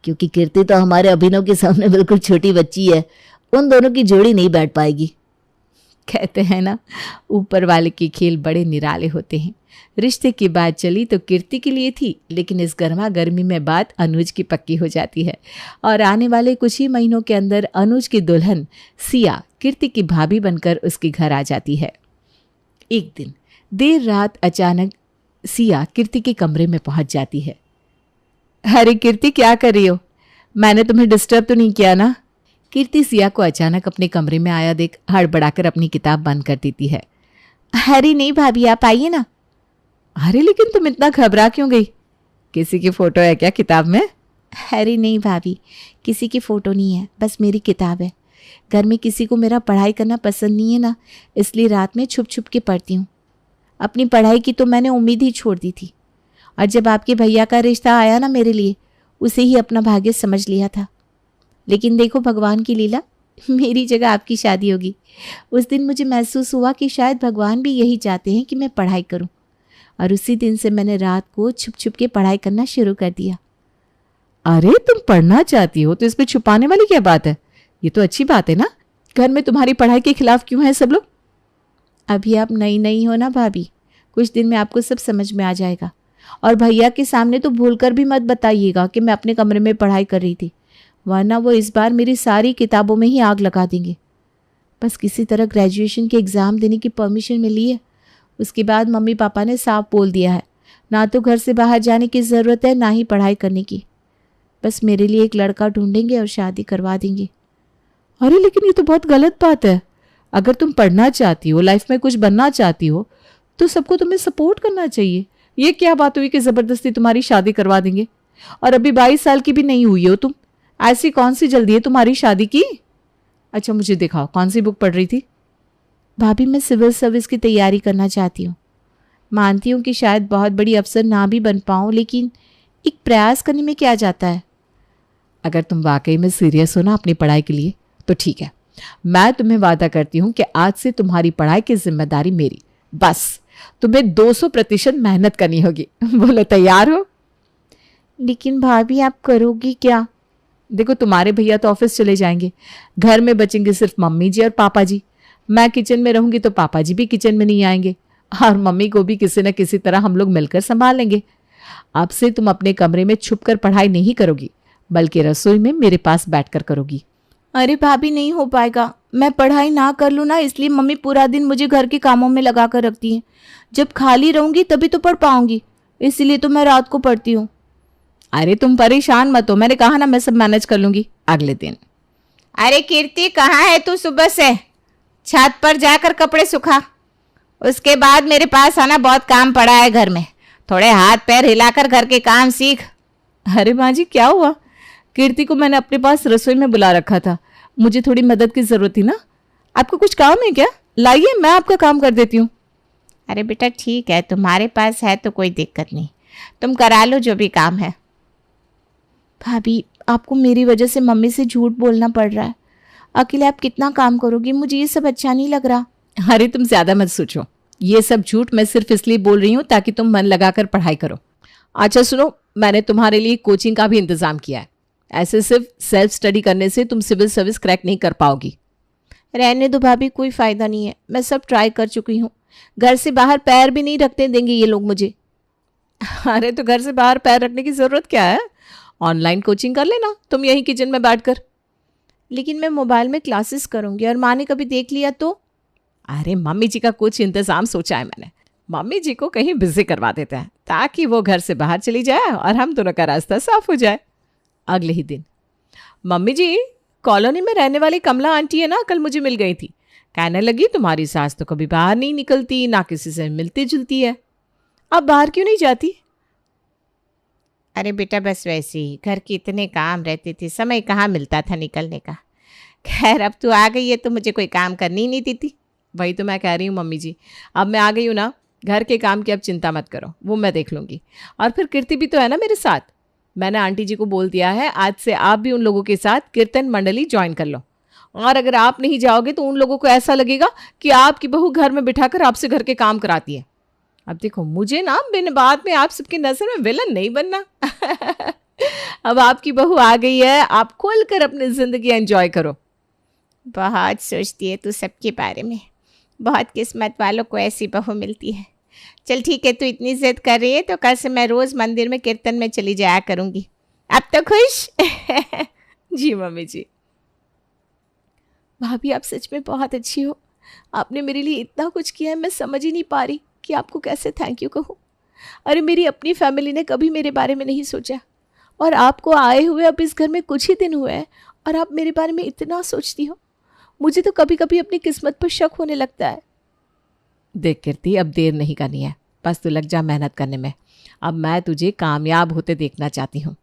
क्योंकि कीर्ति तो हमारे अभिनव के सामने बिल्कुल छोटी बच्ची है। उन दोनों की जोड़ी नहीं बैठ पाएगी। कहते हैं ना, ऊपर वाले के खेल बड़े निराले होते हैं। रिश्ते की बात चली तो कीर्ति के लिए थी, लेकिन इस गर्मा गर्मी में बात अनुज की पक्की हो जाती है और आने वाले कुछ ही महीनों के अंदर अनुज की दुल्हन सिया कीर्ति की भाभी बनकर उसके घर आ जाती है। एक दिन देर रात अचानक सिया कीर्ति के कमरे में पहुंच जाती है। अरे कीर्ति, क्या कर रही हो? मैंने तुम्हें डिस्टर्ब तो नहीं किया ना? कीर्ति सिया को अचानक अपने कमरे में आया देख हड़बड़ाकर अपनी किताब बंद कर देती है। अरे नहीं भाभी, आप आइए ना। अरे लेकिन तुम इतना घबरा क्यों गई? किसी की फोटो है क्या किताब में? अरे नहीं भाभी, किसी की फोटो नहीं है, बस मेरी किताब है। घर में किसी को मेरा पढ़ाई करना पसंद नहीं है ना, इसलिए रात में छुप छुप के पढ़ती हूँ। अपनी पढ़ाई की तो मैंने उम्मीद ही छोड़ दी थी, और जब आपके भैया का रिश्ता आया ना मेरे लिए, उसे ही अपना भाग्य समझ लिया था। लेकिन देखो भगवान की लीला, मेरी जगह आपकी शादी होगी। उस दिन मुझे महसूस हुआ कि शायद भगवान भी यही चाहते हैं कि मैं पढ़ाई करूं, और उसी दिन से मैंने रात को छुप छुप के पढ़ाई करना शुरू कर दिया। अरे तुम पढ़ना चाहती हो तो इसमें छुपाने वाली क्या बात है? ये तो अच्छी बात है ना। घर में तुम्हारी पढ़ाई के खिलाफ क्यों है सब लोग? अभी आप नई नई हो ना भाभी, कुछ दिन में आपको सब समझ में आ जाएगा। और भैया के सामने तो भूलकर भी मत बताइएगा कि मैं अपने कमरे में पढ़ाई कर रही थी, वरना वो इस बार मेरी सारी किताबों में ही आग लगा देंगे। बस किसी तरह ग्रेजुएशन के एग्ज़ाम देने की परमिशन मिली है। उसके बाद मम्मी पापा ने साफ बोल दिया है, ना तो घर से बाहर जाने की ज़रूरत है, ना ही पढ़ाई करने की। बस मेरे लिए एक लड़का ढूंढेंगे और शादी करवा देंगे। अरे लेकिन ये तो बहुत गलत बात है। अगर तुम पढ़ना चाहती हो, लाइफ में कुछ बनना चाहती हो, तो सबको तुम्हें सपोर्ट करना चाहिए। ये क्या बात हुई कि ज़बरदस्ती तुम्हारी शादी करवा देंगे? और अभी 22 साल की भी नहीं हुई हो तुम। ऐसी कौन सी जल्दी है तुम्हारी शादी की? अच्छा मुझे दिखाओ, कौन सी बुक पढ़ रही थी? भाभी मैं सिविल सर्विस की तैयारी करना चाहती हूँ। मानती हूँ कि शायद बहुत बड़ी अफसर ना भी बन पाऊँ, लेकिन एक प्रयास करने में क्या जाता है। अगर तुम वाकई में सीरियस हो ना अपनी पढ़ाई के लिए तो ठीक है। मैं तुम्हें वादा करती हूँ कि आज से तुम्हारी पढ़ाई की जिम्मेदारी मेरी। बस तुम्हें 200% मेहनत करनी होगी। बोलो तैयार हो? लेकिन भाभी आप करोगी क्या? देखो तुम्हारे भैया तो ऑफिस चले जाएंगे, घर में बचेंगे सिर्फ मम्मी जी और पापा जी। मैं किचन में रहूंगी तो पापा जी भी किचन में नहीं आएंगे, और मम्मी को भी किसी न किसी तरह हम लोग मिलकर संभाल लेंगे। अब से तुम अपने कमरे में छुपकर पढ़ाई नहीं करोगी, बल्कि रसोई में मेरे पास बैठकर करोगी। अरे भाभी नहीं हो पाएगा। मैं पढ़ाई ना कर लूँ ना, इसलिए मम्मी पूरा दिन मुझे घर के कामों में लगा कर रखती हैं। जब खाली रहूंगी तभी तो पढ़ पाऊंगी, इसलिए तो मैं रात को पढ़ती हूँ। अरे तुम परेशान मत हो, मैंने कहा ना मैं सब मैनेज कर लूंगी। अगले दिन, अरे कीर्ति कहाँ है तू? सुबह से छत पर जाकर कपड़े सुखा, उसके बाद मेरे पास आना। बहुत काम पड़ा है घर में, थोड़े हाथ पैर हिलाकर घर के काम सीख। अरे माँ जी क्या हुआ? कीर्ति को मैंने अपने पास रसोई में बुला रखा था, मुझे थोड़ी मदद की जरूरत थी ना। आपको कुछ काम है क्या? लाइए मैं आपका काम कर देती हूँ। अरे बेटा ठीक है, तुम्हारे पास है तो कोई दिक्कत नहीं, तुम करा लो जो भी काम है। भाभी आपको मेरी वजह से मम्मी से झूठ बोलना पड़ रहा है। अकेले आप कितना काम करोगी? मुझे ये सब अच्छा नहीं लग रहा। अरे तुम ज्यादा मत सोचो, ये सब झूठ मैं सिर्फ इसलिए बोल रही हूँ ताकि तुम मन लगाकर पढ़ाई करो। अच्छा सुनो, मैंने तुम्हारे लिए कोचिंग का भी इंतजाम किया है। ऐसे सिर्फ सेल्फ स्टडी करने से तुम सिविल सर्विस क्रैक नहीं कर पाओगी। रहने दो भाभी, कोई फायदा नहीं है। मैं सब ट्राई कर चुकी हूँ, घर से बाहर पैर भी नहीं रखने देंगे ये लोग मुझे। अरे तो घर से बाहर पैर रखने की जरूरत क्या है? ऑनलाइन कोचिंग कर लेना तुम यहीं किचन में बैठकर। लेकिन मैं मोबाइल में क्लासेस करूंगी और माँ ने कभी देख लिया तो? अरे मम्मी जी का कुछ इंतजाम सोचा है मैंने। मम्मी जी को कहीं बिजी करवा देते हैं ताकि वो घर से बाहर चली जाए और हम दोनों का रास्ता साफ हो जाए। अगले ही दिन, मम्मी जी, कॉलोनी में रहने वाली कमला आंटी है ना, कल मुझे मिल गई थी। कहने लगी तुम्हारी सास तो कभी बाहर नहीं निकलती, ना किसी से मिलती जुलती है। अब बाहर क्यों नहीं जाती? अरे बेटा बस वैसे ही, घर के इतने काम रहते थे, समय कहाँ मिलता था निकलने का। खैर अब तू आ गई है तो मुझे कोई काम करनी ही नहीं देती। वही तो मैं कह रही हूँ मम्मी जी, अब मैं आ गई हूँ ना, घर के काम की अब चिंता मत करो, वो मैं देख लूँगी। और फिर कीर्ति भी तो है ना मेरे साथ। मैंने आंटी जी को बोल दिया है आज से आप भी उन लोगों के साथ कीर्तन मंडली ज्वाइन कर लो। और अगर आप नहीं जाओगे तो उन लोगों को ऐसा लगेगा कि आपकी बहू घर में बिठाकर आपसे घर के काम कराती है। अब देखो, मुझे ना बिन बात में आप सबकी नज़र में विलन नहीं बनना। अब आपकी बहू आ गई है, आप खुलकर अपनी जिंदगी एंजॉय करो। बहुत सोचती है तू सबके बारे में, बहुत किस्मत वालों को ऐसी बहू मिलती है। चल ठीक है, तू इतनी जिद कर रही है तो कल से मैं रोज मंदिर में कीर्तन में चली जाया करूंगी। अब तो खुश? जी मम्मी जी। भाभी आप सच में बहुत अच्छी हो, आपने मेरे लिए इतना कुछ किया है, मैं समझ ही नहीं पा रही कि आपको कैसे थैंक यू कहूँ। अरे मेरी अपनी फैमिली ने कभी मेरे बारे में नहीं सोचा, और आपको आए हुए अब इस घर में कुछ ही दिन हुए हैं और आप मेरे बारे में इतना सोचती हो। मुझे तो कभी कभी अपनी किस्मत पर शक होने लगता है। देख कीर्ति, अब देर नहीं करनी है, बस तू लग जा मेहनत करने में। अब मैं तुझे कामयाब होते देखना चाहती हूँ।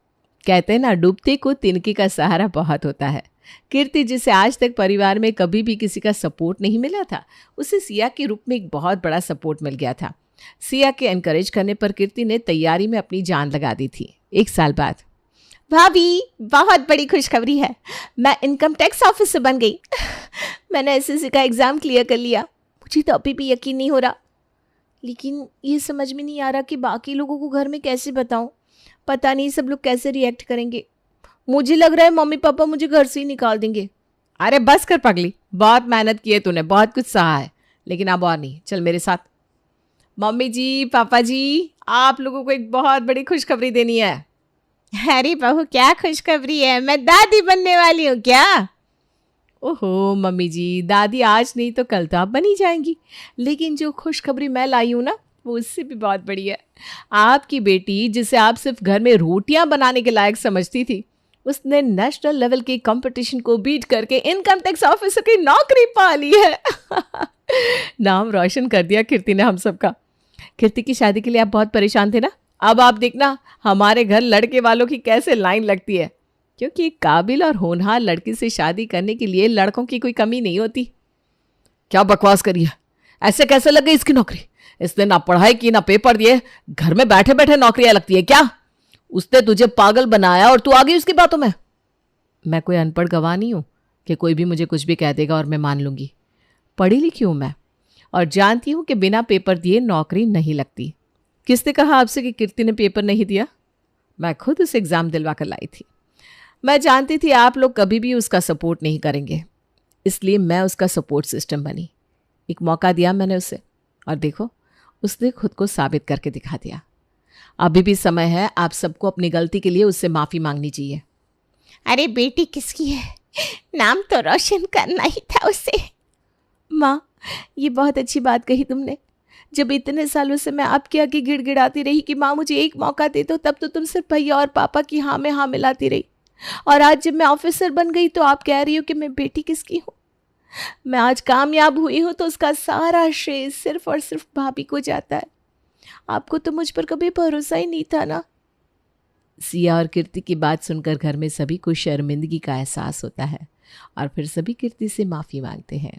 कहते हैं ना, डूबते को तिनके का सहारा बहुत होता है। कीर्ति, जिसे आज तक परिवार में कभी भी किसी का सपोर्ट नहीं मिला था, उसे सिया के रूप में एक बहुत बड़ा सपोर्ट मिल गया था। सिया के एनकरेज करने पर कीर्ति ने तैयारी में अपनी जान लगा दी थी। 1 साल बाद, भाभी बहुत बड़ी खुशखबरी है, मैं इनकम टैक्स ऑफिसर बन गई। मैंने एसएससी का एग्ज़ाम क्लियर कर लिया। मुझे तो अभी भी यकीन नहीं हो रहा, लेकिन ये समझ में नहीं आ रहा कि बाकी लोगों को घर में कैसे बताऊं। पता नहीं सब लोग कैसे रिएक्ट करेंगे। मुझे लग रहा है मम्मी पापा मुझे घर से ही निकाल देंगे। अरे बस कर पगली, बहुत मेहनत की है तूने, बहुत कुछ सहा है, लेकिन अब और नहीं, चल मेरे साथ। मम्मी जी, पापा जी, आप लोगों को एक बहुत बड़ी खुशखबरी देनी है। अरे बहू क्या खुशखबरी है, मैं दादी बनने वाली हूँ क्या? ओहो मम्मी जी, दादी आज नहीं तो कल तो आप बनी जाएंगी। लेकिन जो खुशखबरी मैं लाई हूँ ना, वो उससे भी बहुत बड़ी है। आपकी बेटी, जिसे आप सिर्फ घर में रोटियां बनाने के लायक समझती थी, उसने नेशनल लेवल के कंपटीशन को बीट करके इनकम टैक्स ऑफिसर की नौकरी पा ली है। नाम रोशन कर दिया कीर्ति ने हम सबका। कीर्ति की शादी के लिए आप बहुत परेशान थे ना, अब आप देखना हमारे घर लड़के वालों की कैसे लाइन लगती है, क्योंकि एक काबिल और होनहार लड़की से शादी करने के लिए लड़कों की कोई कमी नहीं होती। क्या बकवास करी है? ऐसे कैसे लग गई इसकी नौकरी? इसने ना पढ़ाई की ना पेपर दिए, घर में बैठे बैठे नौकरियां लगती है क्या? उसने तुझे पागल बनाया और तू आ गई उसकी बातों में। मैं कोई अनपढ़ गवाह नहीं हूँ कि कोई भी मुझे कुछ भी कह देगा और मैं मान लूंगी। पढ़ी लिखी हूँ मैं, और जानती हूँ कि बिना पेपर दिए नौकरी नहीं लगती। किसने कहा आपसे कि कीर्ति ने पेपर नहीं दिया? मैं खुद उसे एग्ज़ाम दिलवा कर लाई थी। मैं जानती थी आप लोग कभी भी उसका सपोर्ट नहीं करेंगे, इसलिए मैं उसका सपोर्ट सिस्टम बनी। एक मौका दिया मैंने उसे, और देखो उसने खुद को साबित करके दिखा दिया। अभी भी समय है, आप सबको अपनी गलती के लिए उससे माफ़ी मांगनी चाहिए। अरे बेटी किसकी है, नाम तो रोशन करना ही था उसे। माँ, ये बहुत अच्छी बात कही तुमने। जब इतने सालों से मैं आपके आगे गिड़गिड़ाती रही कि माँ मुझे एक मौका दे दो, तब तो तुम सिर्फ भैया और पापा की हाँ में हाँ मिलाती रही। और आज जब मैं ऑफिसर बन गई तो आप कह रही हो कि मैं बेटी किसकी हूँ। मैं आज कामयाब हुई हूँ तो उसका सारा श्रेय सिर्फ और सिर्फ भाभी को जाता है। आपको तो मुझ पर कभी भरोसा ही नहीं था ना। सिया और कीर्ति की बात सुनकर घर में सभी को शर्मिंदगी का एहसास होता है और फिर सभी कीर्ति से माफ़ी मांगते हैं।